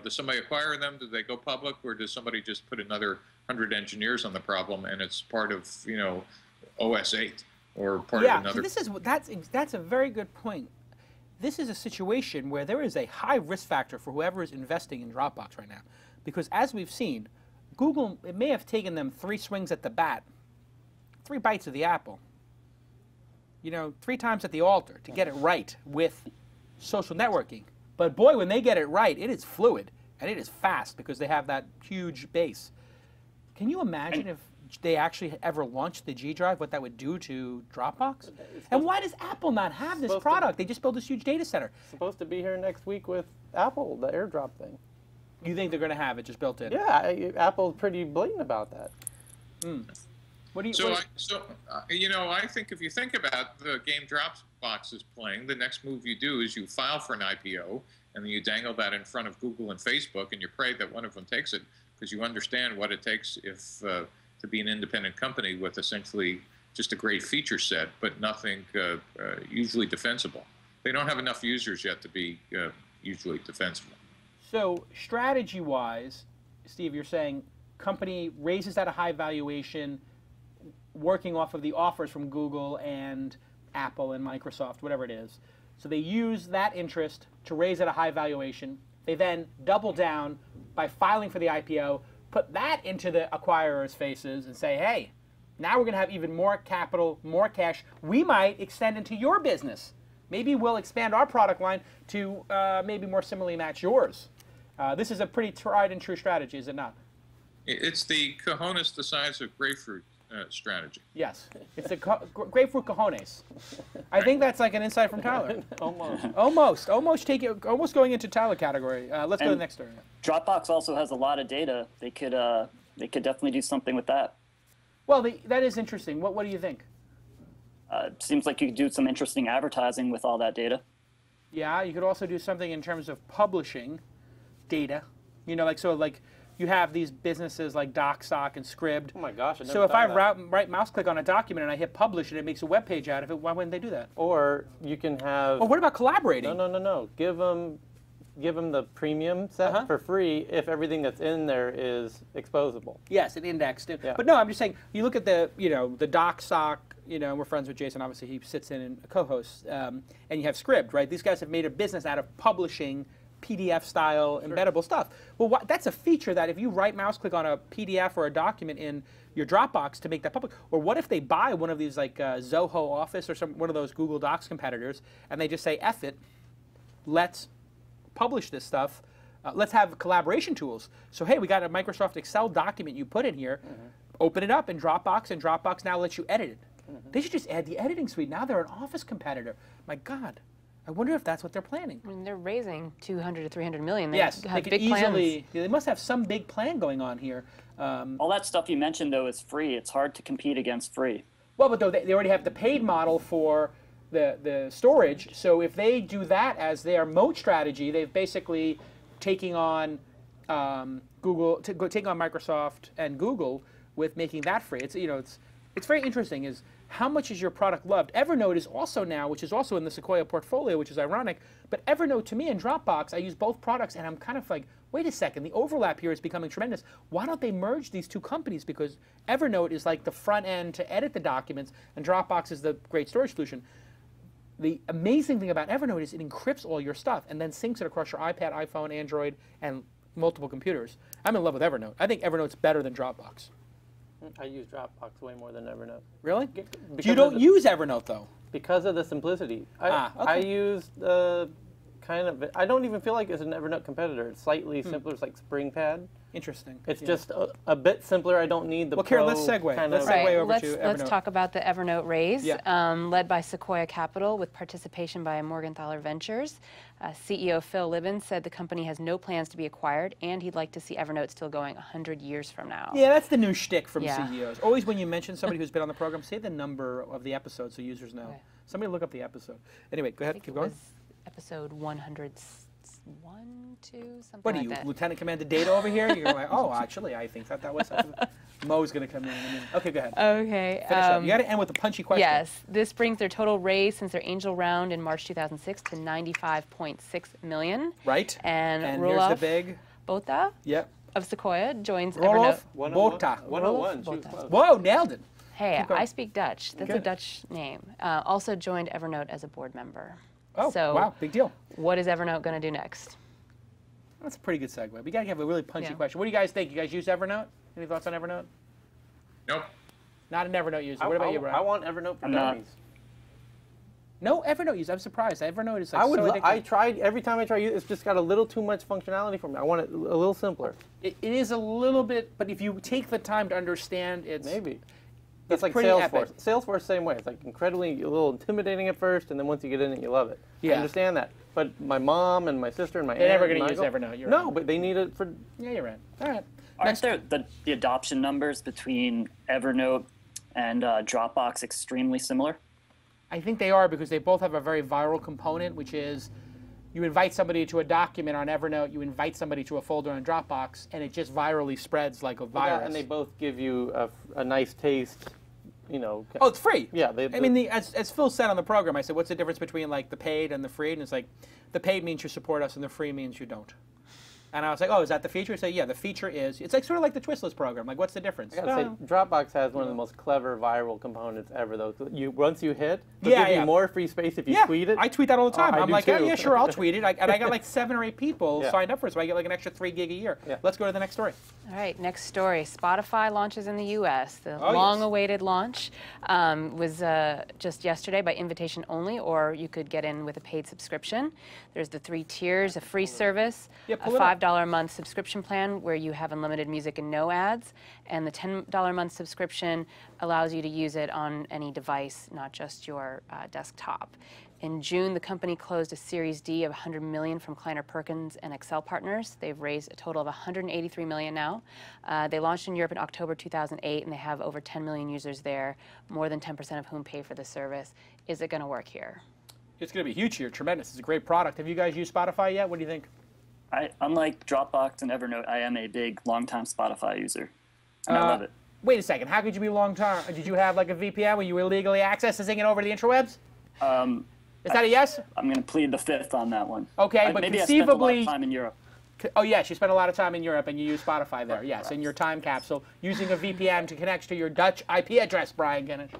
does somebody acquire them? Do they go public, or does somebody just put another 100 engineers on the problem and it's part of OS 8 or part of another? Yeah, that's a very good point. This is a situation where there is a high risk factor for whoever is investing in Dropbox right now, Because as we've seen, Google, it may have taken them 3 swings at the bat, 3 bites of the apple, 3 times at the altar to get it right with social networking. But boy, when they get it right, it is fluid and it is fast because they have that huge base. Can you imagine if they actually ever launched the Gdrive, what that would do to Dropbox? And why does Apple not have this product? They just built this huge data center. It's supposed to be here next week with Apple, the AirDrop thing. You think they're going to have it just built in? Yeah, Apple's pretty blatant about that. What do you? I think if you think about the game Dropbox is playing, the next move you do is you file for an IPO, and then you dangle that in front of Google and Facebook, and you pray that one of them takes it, because you understand what it takes to be an independent company with essentially just a great feature set, but nothing usually defensible. They don't have enough users yet to be usually defensible. So strategy-wise, Steve, you're saying company raises at a high valuation, working off of the offers from Google and Apple and Microsoft, whatever it is. So they use that interest to raise at a high valuation. They then double down by filing for the IPO, put that into the acquirers' faces and say, hey, now we're going to have even more capital, more cash. We might extend into your business. Maybe we'll expand our product line to maybe more similarly match yours. This is a pretty tried and true strategy, is it not? It's the cojones the size of grapefruit strategy. Yes, it's the grapefruit cojones. I think that's like an insight from Tyler. Almost going into Tyler category. Let's go to the next story. Dropbox also has a lot of data. They could definitely do something with that. Well, that is interesting. What do you think? Seems like you could do some interesting advertising with all that data. Yeah, you could also do something in terms of publishing data. Like you have these businesses like DocSoc and Scribd. Oh my gosh! So if I right mouse click on a document and I hit publish and it makes a web page out of it, why wouldn't they do that? Or you can have. Or what about collaborating? No. Give them the premium set for free if everything that's in there is exposable. Yes, it indexed. Yeah. But no, I'm just saying. You look at the the DocSoc. We're friends with Jason. Obviously, he sits in and co-hosts. And you have Scribd, right? These guys have made a business out of publishing PDF-style embeddable stuff. Well, that's a feature that if you right mouse click on a PDF or a document in your Dropbox to make that public, or what if they buy one of these like Zoho Office or one of those Google Docs competitors, and they just say, F it, let's publish this stuff, let's have collaboration tools. So hey, we got a Microsoft Excel document you put in here, open it up in Dropbox, and Dropbox now lets you edit it. They should just add the editing suite. Now they're an Office competitor. My God. I wonder if that's what they're planning. I mean, they're raising 200 to 300 million. They yes, have they could big easily. plans. They must have some big plan going on here. All that stuff you mentioned, though, is free. It's hard to compete against free. Well, but though they already have the paid model for the storage. So if they do that as their moat strategy, they've basically taking on taking on Microsoft and Google with making that free. It's very interesting. Is how much is your product loved? Evernote is also now, which is also in the Sequoia portfolio, which is ironic. But Evernote, to me, and Dropbox, I use both products, and I'm kind of like, wait a second, the overlap here is becoming tremendous. Why don't they merge these two companies? Because Evernote is like the front end to edit the documents, and Dropbox is the great storage solution. The amazing thing about Evernote is it encrypts all your stuff and then syncs it across your iPad, iPhone, Android, and multiple computers. I'm in love with Evernote. I think Evernote's better than Dropbox. I use Dropbox way more than Evernote. Really? You don't use Evernote, though? Because of the simplicity. Okay. I use I don't even feel like it's an Evernote competitor. It's slightly simpler. It's like SpringPad. Interesting. It's just a bit simpler. I don't need the Kirin, let's segue. Let's segue over to Evernote. Let's talk about the Evernote raise, Yeah. led by Sequoia Capital with participation by Morgenthaler Ventures. CEO Phil Libben said the company has no plans to be acquired, and he'd like to see Evernote still going 100 years from now. Yeah, that's the new shtick from Yeah. CEOs. Always when you mention somebody who's been on the program, say the number of the episode so users know. Okay. Somebody look up the episode. Anyway, go ahead, keep going. It was episode 101, 2, something What are like you, that. Lieutenant Commander Data over here? You're like, oh, actually, I think that was. Mo's going to come in. Okay, go ahead. Okay. Finish up. You got to end with a punchy question. Yes, this brings their total raise since their angel round in March 2006 to 95.6 million. Right. And here's Roloff the big. Bota Yep. of Sequoia joins Roloff Evernote. Bota. 101. Bota. Whoa, nailed it. Hey, Keep going. I speak Dutch. That's a Good. Dutch name. Also joined Evernote as a board member. Oh, So wow, big deal. what is Evernote going to do next? That's a pretty good segue. We got to have a really punchy Yeah. question. What do you guys think? You guys use Evernote? Any thoughts on Evernote? Nope. Not an Evernote user. What about you, Brian? I want Evernote for I'm not. dummies. No Evernote user. I'm surprised. Evernote is like I would. so I addictive. tried every time I try. It's just got a little too much functionality for me. I want it a little simpler. It is a little bit, but if you take the time to understand, it's Maybe. It's It's like pretty Salesforce. epic. Salesforce, same way. It's like incredibly a little intimidating at first, and then once you get in it, you love it. I Yeah. understand that. But my mom and my sister and my They're aunt never and going to use uncle- Evernote. You're No, right. but they need it for. Yeah, you're right. All right. Aren't there the adoption numbers between Evernote and Dropbox extremely similar? I think they are because they both have a very viral component, which is you invite somebody to a document on Evernote, you invite somebody to a folder on Dropbox, and it just virally spreads like a virus. Yeah, and they both give you a nice taste. You know. Oh, it's free. Yeah, I mean, as Phil said on the program, I said, what's the difference between like the paid and the free? And it's like, the paid means you support us, and the free means you don't. And I was like, oh, is that the feature? He said, yeah, the feature is, it's like sort of like the TWiST program. Like, what's the difference? I gotta say, Dropbox has one of the most clever viral components ever, though. Once you hit, they'll Yeah, give yeah. you more free space if you Yeah, tweet it. I tweet that all the time. I I'm do like, too. oh, yeah, sure, I'll tweet it. And I got like 7 or 8 people Yeah. signed up for it, so I get like an extra 3 gig a year. Yeah. Let's go to the next story. All right, next story. Spotify launches in the U.S. The Oh, yes. long-awaited launch was just yesterday by invitation only, or you could get in with a paid subscription. There's the 3 tiers, a free service, Yeah, a pull it up. $5 a month subscription plan where you have unlimited music and no ads, and the $10 a month subscription allows you to use it on any device, not just your desktop. In June, the company closed a Series D of $100 million from Kleiner Perkins and Excel Partners. They've raised a total of $183 million now. They launched in Europe in October 2008, and they have over 10 million users there, more than 10% of whom pay for the service. Is it going to work here? It's going to be huge here, tremendous. It's a great product. Have you guys used Spotify yet? What do you think? Unlike Dropbox and Evernote, I am a big, long-time Spotify user, and I love it. Wait a second. How could you be long term? Did you have like a VPN where you illegally accessing it over the interwebs? Is that a yes? I'm going to plead the fifth on that one. Okay, but maybe I spent a lot conceivably- of time in Europe. Oh, yes, you spent a lot of time in Europe and you use Spotify there. Yes, in your time capsule, using a VPN to connect to your Dutch IP address, Brian Kennish.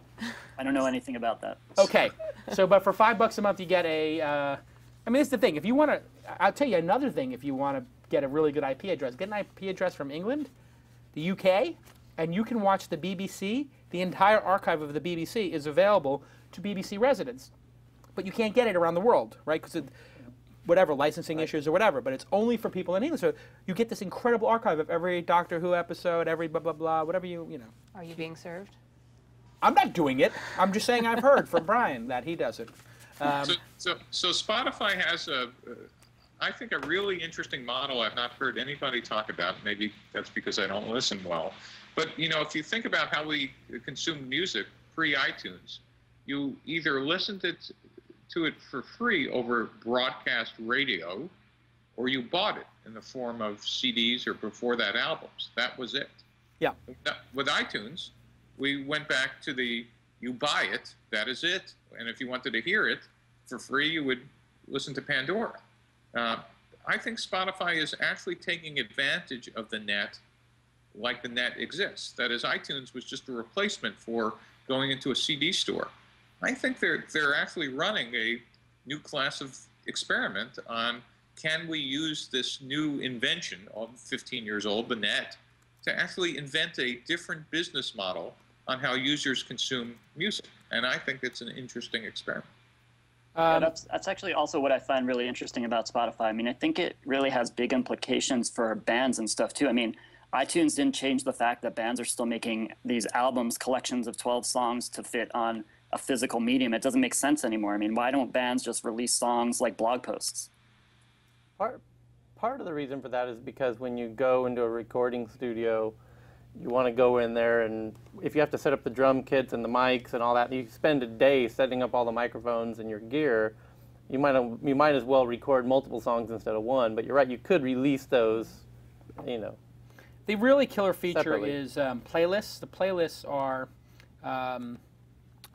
I don't know anything about that. Okay, so but for $5 a month, you get a. I mean, this is the thing. If you want to, I'll tell you another thing. If you want to get a really good IP address, get an IP address from England, the UK, and you can watch the BBC. The entire archive of the BBC is available to BBC residents, but you can't get it around the world, right? Because whatever licensing issues or whatever. But it's only for people in England. So you get this incredible archive of every Doctor Who episode, every blah blah blah, whatever you know. Are you being served? I'm not doing it. I'm just saying I've heard from Brian that he does it. So Spotify has I think a really interesting model I've not heard anybody talk about. Maybe that's because I don't listen well. But you know, if you think about how we consume music pre-iTunes, you either listened to it for free over broadcast radio, or you bought it in the form of CDs or before that albums. That was it. Yeah. With iTunes, we went back to you buy it, that is it. And if you wanted to hear it for free, you would listen to Pandora. I think Spotify is actually taking advantage of the net like the net exists. That is, iTunes was just a replacement for going into a CD store. I think they're actually running a new class of experiment on, can we use this new invention of 15 years old, the net, to actually invent a different business model on how users consume music. And I think it's an interesting experiment. Yeah, that's actually also what I find really interesting about Spotify. I mean, I think it really has big implications for bands and stuff too. I mean, iTunes didn't change the fact that bands are still making these albums, collections of 12 songs to fit on a physical medium. It doesn't make sense anymore. I mean, why don't bands just release songs like blog posts? Part of the reason for that is because when you go into a recording studio, you want to go in there, and if you have to set up the drum kits and the mics and all that, you spend a day setting up all the microphones and your gear. You might as well record multiple songs instead of one. But you're right, you could release those, you know. The really killer feature Separately. is playlists. The playlists are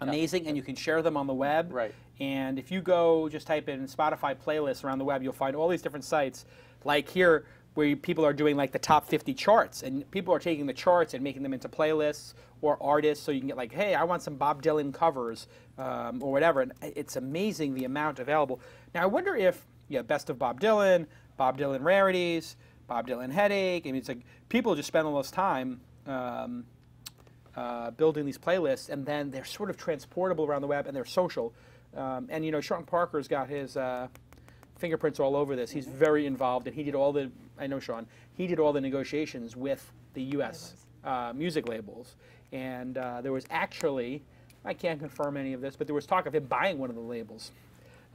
amazing, and you can share them on the web. Right. And if you go just type in Spotify playlists around the web, you'll find all these different sites. Like here, where people are doing like the top 50 charts, and people are taking the charts and making them into playlists or artists, so you can get like, hey, I want some Bob Dylan covers or whatever. And it's amazing the amount available. Now I wonder if, best of Bob Dylan, Bob Dylan rarities, Bob Dylan headache. I mean, it's like people just spend all this time building these playlists, and then they're sort of transportable around the web, and they're social. And you know, Sean Parker's got his fingerprints all over this. He's very involved, and he did all the. I know Sean. He did all the negotiations with the U.S. Music labels, and there was actually, I can't confirm any of this, but there was talk of him buying one of the labels,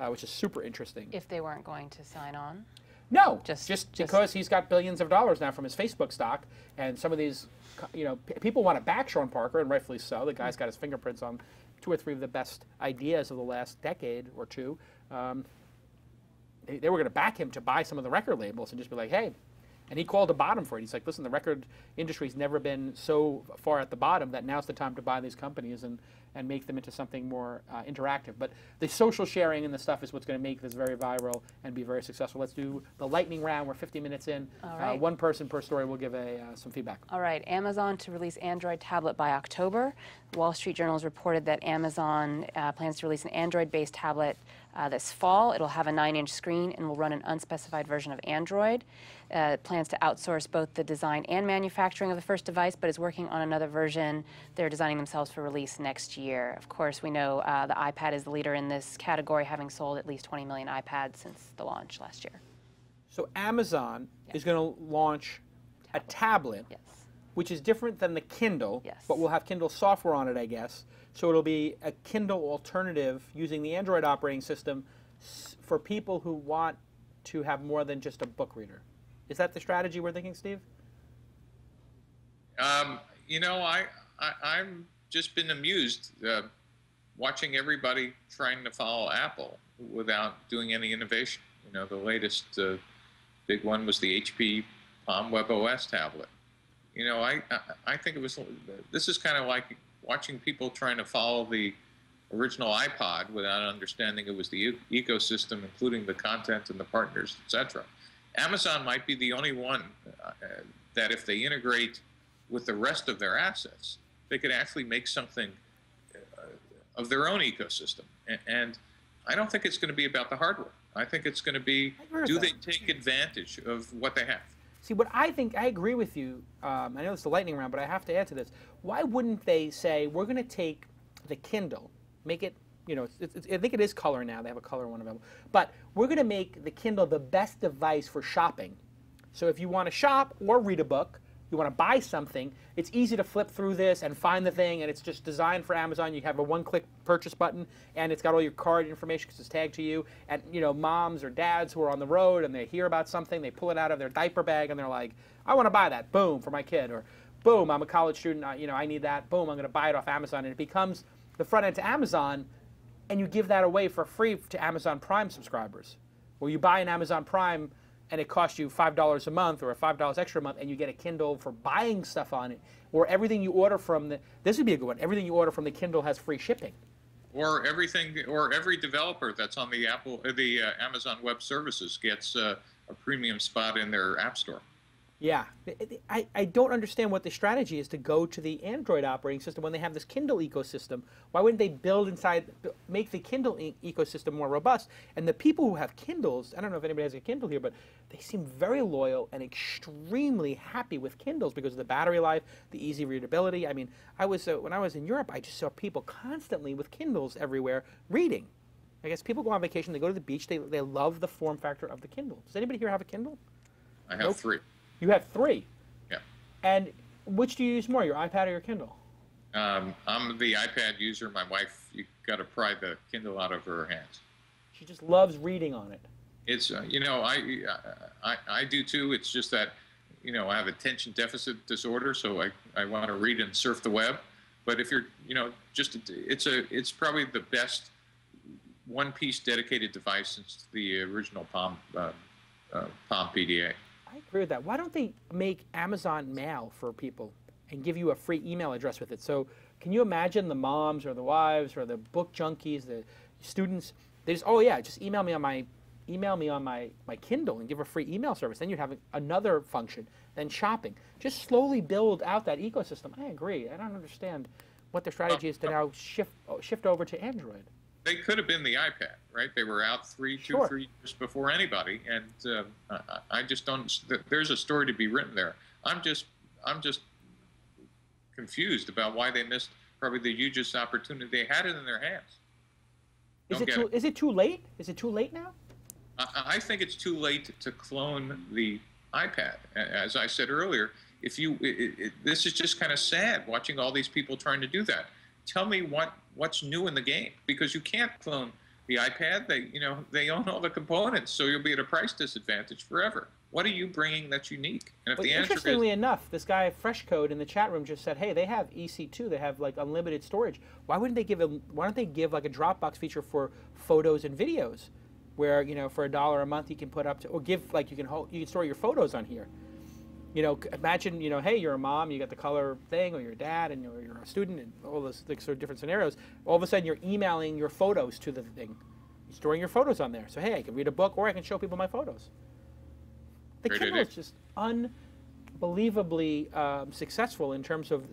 which is super interesting. If they weren't going to sign on? No, just because he's got billions of dollars now from his Facebook stock, and some of these, you know, people want to back Sean Parker, and rightfully so. The guy's got his fingerprints on 2 or 3 of the best ideas of the last decade or two. They were going to back him to buy some of the record labels and just be like, hey. And he called the bottom for it. He's like, listen, the record industry's never been so far at the bottom that now's the time to buy these companies and make them into something more interactive. But the social sharing and the stuff is what's going to make this very viral and be very successful. Let's do the lightning round. We're 50 minutes in. All right. One person per story will give some feedback. All right. Amazon to release Android tablet by October. Wall Street Journal has reported that Amazon plans to release an Android-based tablet this fall. It'll have a 9-inch screen and will run an unspecified version of Android. It plans to outsource both the design and manufacturing of the first device, but is working on another version they're designing themselves for release next year. Of course, we know the iPad is the leader in this category, having sold at least 20 million iPads since the launch last year. So Amazon is going to launch a tablet, which is different than the Kindle, but will have Kindle software on it, I guess. So it'll be a Kindle alternative using the Android operating system for people who want to have more than just a book reader. Is that the strategy we're thinking, Steve? You know, I've just been amused watching everybody trying to follow Apple without doing any innovation. You know, the latest big one was the HP Palm WebOS tablet. You know, I think it was, this is kind of like watching people trying to follow the original iPod without understanding it was the ecosystem, including the content and the partners, etc. Amazon might be the only one that if they integrate with the rest of their assets, they could actually make something of their own ecosystem. And I don't think it's going to be about the hardware. I think it's going to be, do they take advantage of what they have? See, what I think, I agree with you. I know it's the lightning round, but I have to add to this. Why wouldn't they say, we're going to take the Kindle, make it, you know, I think it is color now. They have a color one available. But we're going to make the Kindle the best device for shopping. So if you want to shop or read a book, you want to buy something, it's easy to flip through this and find the thing, and it's just designed for Amazon. You have a one-click purchase button, and it's got all your card information because it's tagged to you. And, you know, moms or dads who are on the road and they hear about something, they pull it out of their diaper bag, and they're like, I want to buy that, boom, for my kid. Or, boom, I'm a college student, you know, I need that, boom, I'm going to buy it off Amazon. And it becomes the front end to Amazon, and you give that away for free to Amazon Prime subscribers. Or you buy an Amazon Prime and it costs you $5 a month or $5 extra a month, and you get a Kindle for buying stuff on it. Or everything you order from the, this would be a good one, everything you order from the Kindle has free shipping. Or everything, or every developer that's on the Amazon Web Services gets a premium spot in their app store. Yeah, I don't understand what the strategy is to go to the Android operating system when they have this Kindle ecosystem. Why wouldn't they build inside, make the Kindle ecosystem more robust? And the people who have Kindles, I don't know if anybody has a Kindle here, but they seem very loyal and extremely happy with Kindles because of the battery life, the easy readability. I mean, I was when I was in Europe, I just saw people constantly with Kindles everywhere reading. I guess people go on vacation, they go to the beach, they love the form factor of the Kindle. Does anybody here have a Kindle? I have 3. You have 3? Yeah. And which do you use more, your iPad or your Kindle? I'm the iPad user. My wife, you got to pry the Kindle out of her hands. She just loves reading on it. It's, you know, I do too. It's just that, you know, I have attention deficit disorder, so I want to read and surf the web. But if you're, you know, just, it's probably the best one-piece dedicated device since the original Palm PDA. I agree with that. Why don't they make Amazon Mail for people and give you a free email address with it? So can you imagine the moms or the wives or the book junkies, the students, they just, oh yeah, just email me on my Kindle and give a free email service. Then you'd have another function. Then shopping. Just slowly build out that ecosystem. I agree. I don't understand what the strategy is to now shift over to Android. they could have been the iPad, right? They were out 3 years before anybody, and I just don't. There's a story to be written there. I'm just confused about why they missed probably the hugest opportunity. They had it in their hands. Is it too late? Is it too late now? I think it's too late to clone the iPad. As I said earlier, if you, this is just kind of sad watching all these people trying to do that. Tell me what's new in the game, because you can't clone the iPad. They own all the components, so you'll be at a price disadvantage forever. What are you bringing that's unique? And if the answer interestingly enough, this guy Fresh Code in the chat room just said, "Hey, they have EC2. They have like unlimited storage. Why don't they give like a Dropbox feature for photos and videos, where for $1 a month you can put up to, or give like you can store your photos on here. Imagine hey, you're a mom, you got the color thing, or you're a dad, and you're a student, and all those sort of different scenarios. All of a sudden, you're emailing your photos to the thing, you're storing your photos on there. So hey, I can read a book, or I can show people my photos." The Kindle is just unbelievably successful in terms of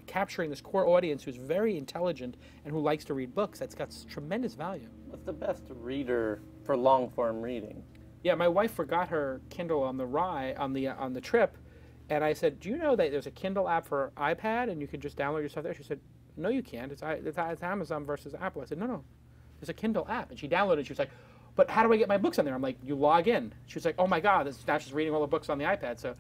capturing this core audience who's very intelligent and who likes to read books. That's got tremendous value. What's the best reader for long-form reading? Yeah, my wife forgot her Kindle on the trip, and I said, "Do you know that there's a Kindle app for iPad and you can just download your stuff there?" She said, "No, you can't. It's Amazon versus Apple." I said, "No, there's a Kindle app," and she downloaded it. She was like, "But how do I get my books on there?" I'm like, "You log in." She was like, "Oh my God, now she's reading all the books on the iPad." So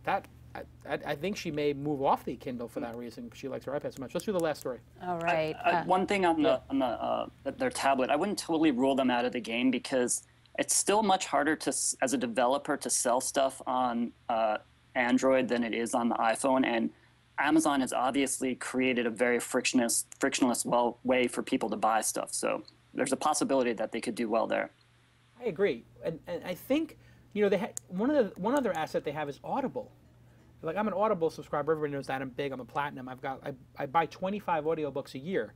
I think she may move off the Kindle for that reason, because she likes her iPad so much. Let's do the last story. All right. One thing on their tablet, I wouldn't totally rule them out of the game, because it's still much harder as a developer to sell stuff on Android than it is on the iPhone, and Amazon has obviously created a very frictionless way for people to buy stuff. So there's a possibility that they could do well there. I agree, and I think they one other asset they have is Audible. Like, I'm an Audible subscriber. Everybody knows that I'm big. I'm a Platinum. I buy 25 audiobooks a year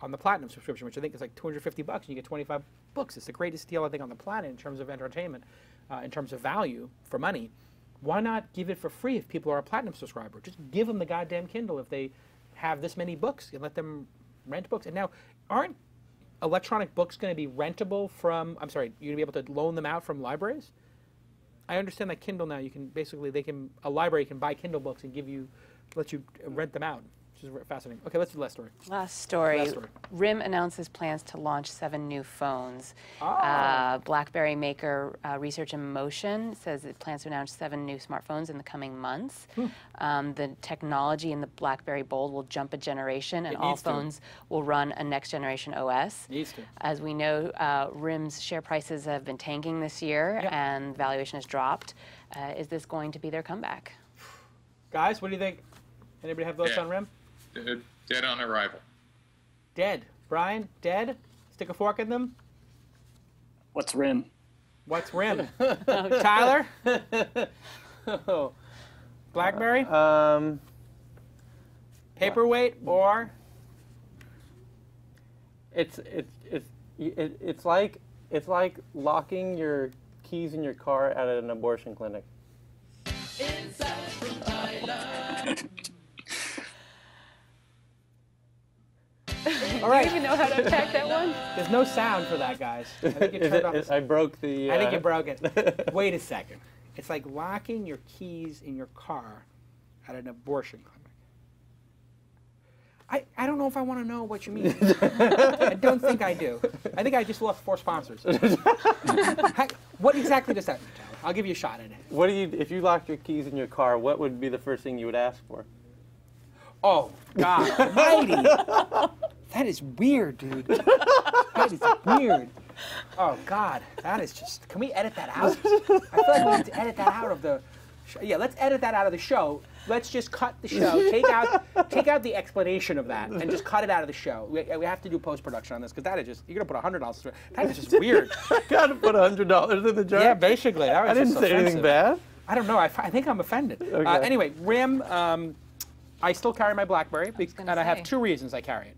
on the Platinum subscription, which I think is like $250, and you get 25 books. It's the greatest deal I think on the planet in terms of entertainment, in terms of value for money. Why not give it for free if people are a Platinum subscriber? Just give them the goddamn Kindle if they have this many books, and let them rent books. And now, aren't electronic books going to be rentable from, you're going to be able to loan them out from libraries? I understand that Kindle now, you can basically, a library can buy Kindle books and let you rent them out, which is fascinating. Okay, let's do the last story. Last story. RIM announces plans to launch 7 new phones. BlackBerry maker Research in Motion says it plans to announce 7 new smartphones in the coming months. The technology in the BlackBerry Bold will jump a generation, and all phones will run a next generation OS. As we know, RIM's share prices have been tanking this year, and valuation has dropped. Is this going to be their comeback? Guys, what do you think? Anybody have thoughts on RIM? Dead on arrival. Dead. Brian, dead? Stick a fork in them? What's RIM? What's RIM? Tyler? BlackBerry? Paperweight, or? It's like locking your keys in your car at an abortion clinic. Inside from Thailand. All right. Do you even know how to attack that one? There's no sound for that, guys. I think you turned off. I broke the... I think you broke it. Wait a second. It's like locking your keys in your car at an abortion clinic. I don't know if I want to know what you mean. I don't think I do. I think I just lost 4 sponsors. What exactly does that mean, Tyler? I'll give you a shot at it. If you locked your keys in your car, what would be the first thing you would ask for? Oh, God almighty. That is weird, dude. That is weird. Oh, God. That is just... Can we edit that out? I feel like we need to edit that out of the... Yeah, let's edit that out of the show. Let's just cut the show. Take out the explanation of that and just cut it out of the show. We have to do post-production on this, because that is just... You're going to put $100 through it. That is just weird. I got to put $100 in the jar? Yeah, basically. That was I didn't say anything bad. I don't know. I think I'm offended. Okay. Anyway, RIM... I still carry my BlackBerry, and I have 2 reasons I carry it.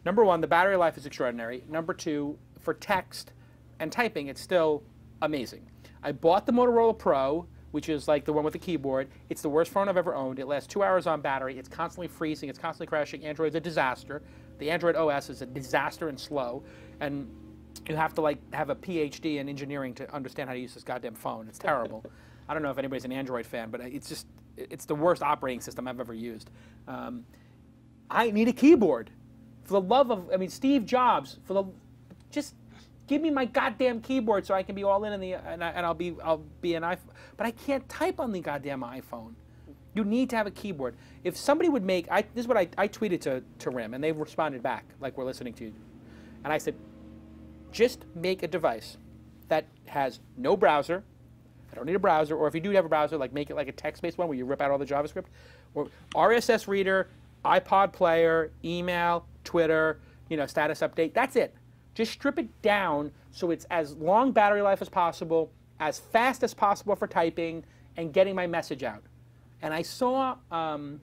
Number 1, the battery life is extraordinary. Number 2, for text and typing, it's still amazing. I bought the Motorola Pro, which is like the one with the keyboard. It's the worst phone I've ever owned. It lasts 2 hours on battery. It's constantly freezing. It's constantly crashing. Android's a disaster. The Android OS is a disaster and slow, and you have to like have a PhD in engineering to understand how to use this goddamn phone. It's terrible. I don't know if anybody's an Android fan, but it's the worst operating system I've ever used. I need a keyboard. For the love of, I mean, Steve Jobs, just give me my goddamn keyboard so I can be all in the, and I'll be an iPhone. But I can't type on the goddamn iPhone. You need to have a keyboard. If somebody would make, this is what I tweeted to RIM, and they responded back, like we're listening to you. And I said, just make a device that has no browser. I don't need a browser, or if you do have a browser, like make it like a text-based one where you rip out all the JavaScript, or RSS reader, iPod player, email, Twitter, status update. That's it. Just strip it down so it's as long battery life as possible, as fast as possible for typing, and getting my message out. And I saw Tony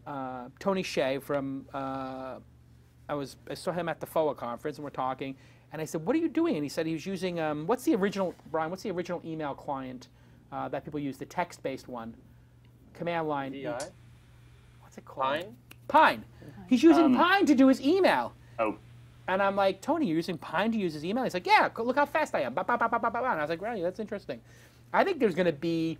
Hsieh from, I saw him at the FOA conference, and we're talking, and I said, what are you doing? And he said he was using, what's the original email client that people use, the text-based one? Command line. DI? What's it called? Pine? Pine. He's using Pine to do his email. Oh. And I'm like, Tony, you're using Pine to use his email? He's like, yeah, look how fast I am. Ba, ba, ba, ba, ba, ba. And I was like, really, that's interesting. I think there's going to be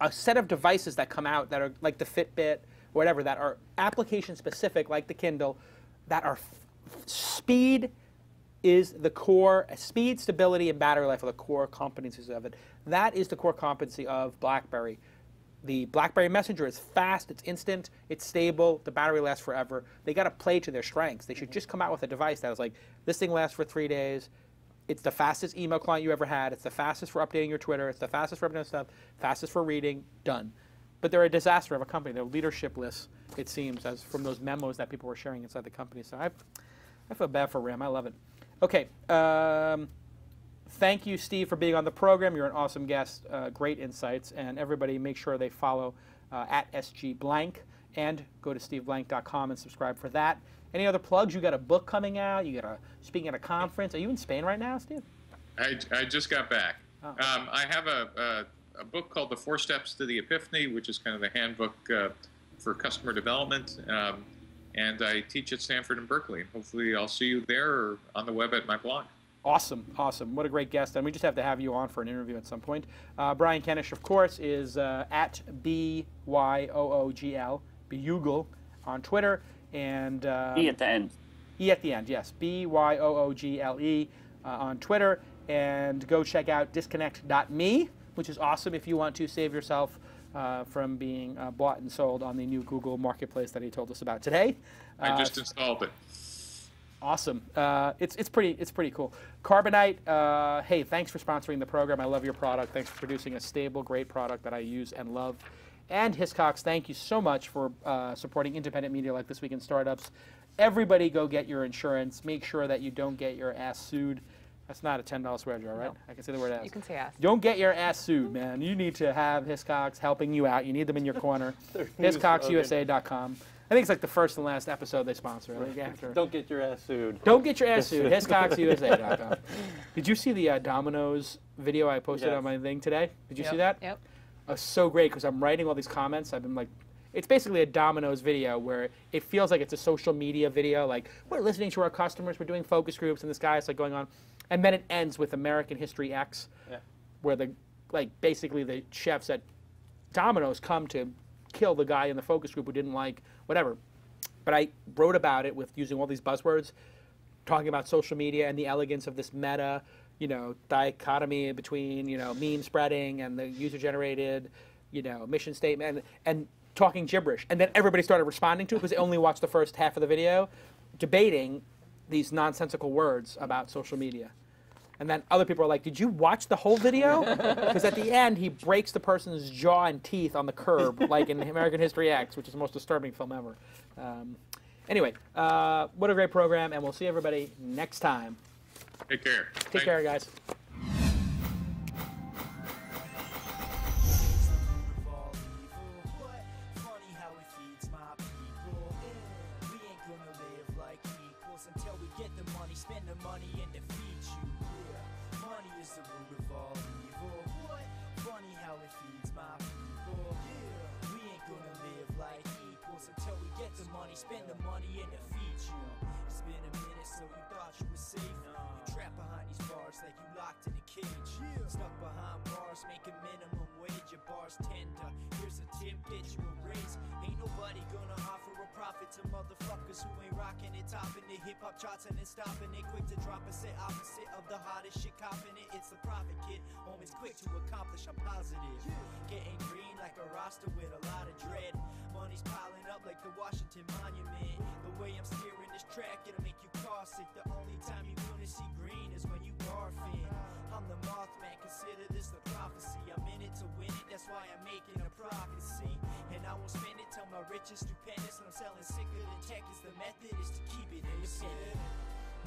a set of devices that come out that are like the Fitbit or whatever, that are application specific, like the Kindle, that are speed is the core, speed, stability, and battery life are the core competencies of it. That is the core competency of BlackBerry. The BlackBerry Messenger is fast, it's instant, it's stable, the battery lasts forever. They got to play to their strengths. They should just come out with a device that is like, this thing lasts for 3 days. It's the fastest email client you ever had. It's the fastest for updating your Twitter. It's the fastest for updating stuff, fastest for reading, done. But they're a disaster of a company. They're leadershipless, it seems, as from those memos that people were sharing inside the company. So I feel bad for RIM. I love it. Okay. Thank you, Steve, for being on the program. You're an awesome guest. Great insights. And everybody make sure they follow at SGBlank and go to steveblank.com and subscribe for that. Any other plugs? You got a book coming out? You got speaking at a conference? Are you in Spain right now, Steve? I just got back. Oh. I have a book called The 4 Steps to the Epiphany, which is kind of the handbook for customer development. And I teach at Stanford and Berkeley. Hopefully I'll see you there or on the web at my blog. Awesome, awesome. What a great guest. And we just have to have you on for an interview at some point. Brian Kennish, of course, is at BYOOGL, Bugle, on Twitter. And E at the end. E at the end, yes. BYOOGLE on Twitter. And go check out disconnect.me, which is awesome if you want to save yourself from being bought and sold on the new Google Marketplace that he told us about today. I just installed it. Awesome. It's pretty cool. Carbonite, hey, thanks for sponsoring the program. I love your product. Thanks for producing a stable, great product that I use and love. And Hiscox, thank you so much for supporting independent media like This Week in Startups. Everybody go get your insurance. Make sure that you don't get your ass sued. That's not a $10 swear jar, right? No. I can say the word ass. You can say ass. Don't get your ass sued, man. You need to have Hiscox helping you out. You need them in your corner. HiscoxUSA.com. I think it's like the first and last episode they sponsor. Like after. Don't get your ass sued. Don't get your ass sued. HiscoxUSA.com. Did you see the Domino's video I posted on my thing today? Did you see that? Yep. So great because I'm writing all these comments. I've been like, it's basically a Domino's video where it feels like it's a social media video. Like we're listening to our customers, we're doing focus groups, and this guy's like going on, and then it ends with American History X, where basically the chefs at Domino's come to kill the guy in the focus group who didn't like whatever. But I wrote about it with using all these buzzwords, talking about social media and the elegance of this meta, dichotomy between, meme spreading and the user-generated, mission statement, and talking gibberish. And then everybody started responding to it because they only watched the first half of the video, debating these nonsensical words about social media. And then other people are like, did you watch the whole video? Because at the end, he breaks the person's jaw and teeth on the curb, like in American History X, which is the most disturbing film ever. Anyway, what a great program, and we'll see everybody next time. Take care. Take care, guys. Spend the money and defeat you. It's been a minute, so you thought you were safe. You trapped behind these bars like you locked in a cage. Stuck behind bars, making minimum wage. Your bar's tender. Here's a tip, get you a raise. Ain't nobody gonna offer a profit to motherfuckers who ain't rocking it, topping the hip hop charts and then stopping it. Quick to drop a set opposite of the hottest shit, copping it. It's the profit kid. Home is quick to accomplish. I'm positive. Getting green like a roster with a lot of dread. Money's piling up like the Washington Monument. The way I'm steering this track, it'll make you car sick. The only time you're gonna see green is when you barfing. I'm the Mothman, consider this the prophecy. I'm in it to win it, that's why I'm making a profit, see. And I won't spend it till my rich is stupendous. And I'm selling sicker than tech, is the method is to keep it independent.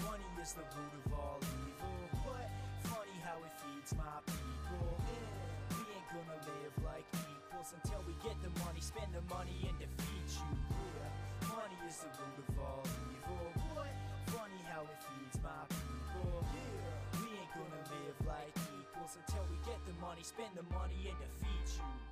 Money is the root of all evil. What? Funny how it feeds my people. We ain't gonna live like equals until we get the money, spend the money and defeat you. Yeah. Money is the root of all evil. What? Funny how it feeds my people. Yeah. We ain't gonna live like equals until we get the money, spend the money and defeat you.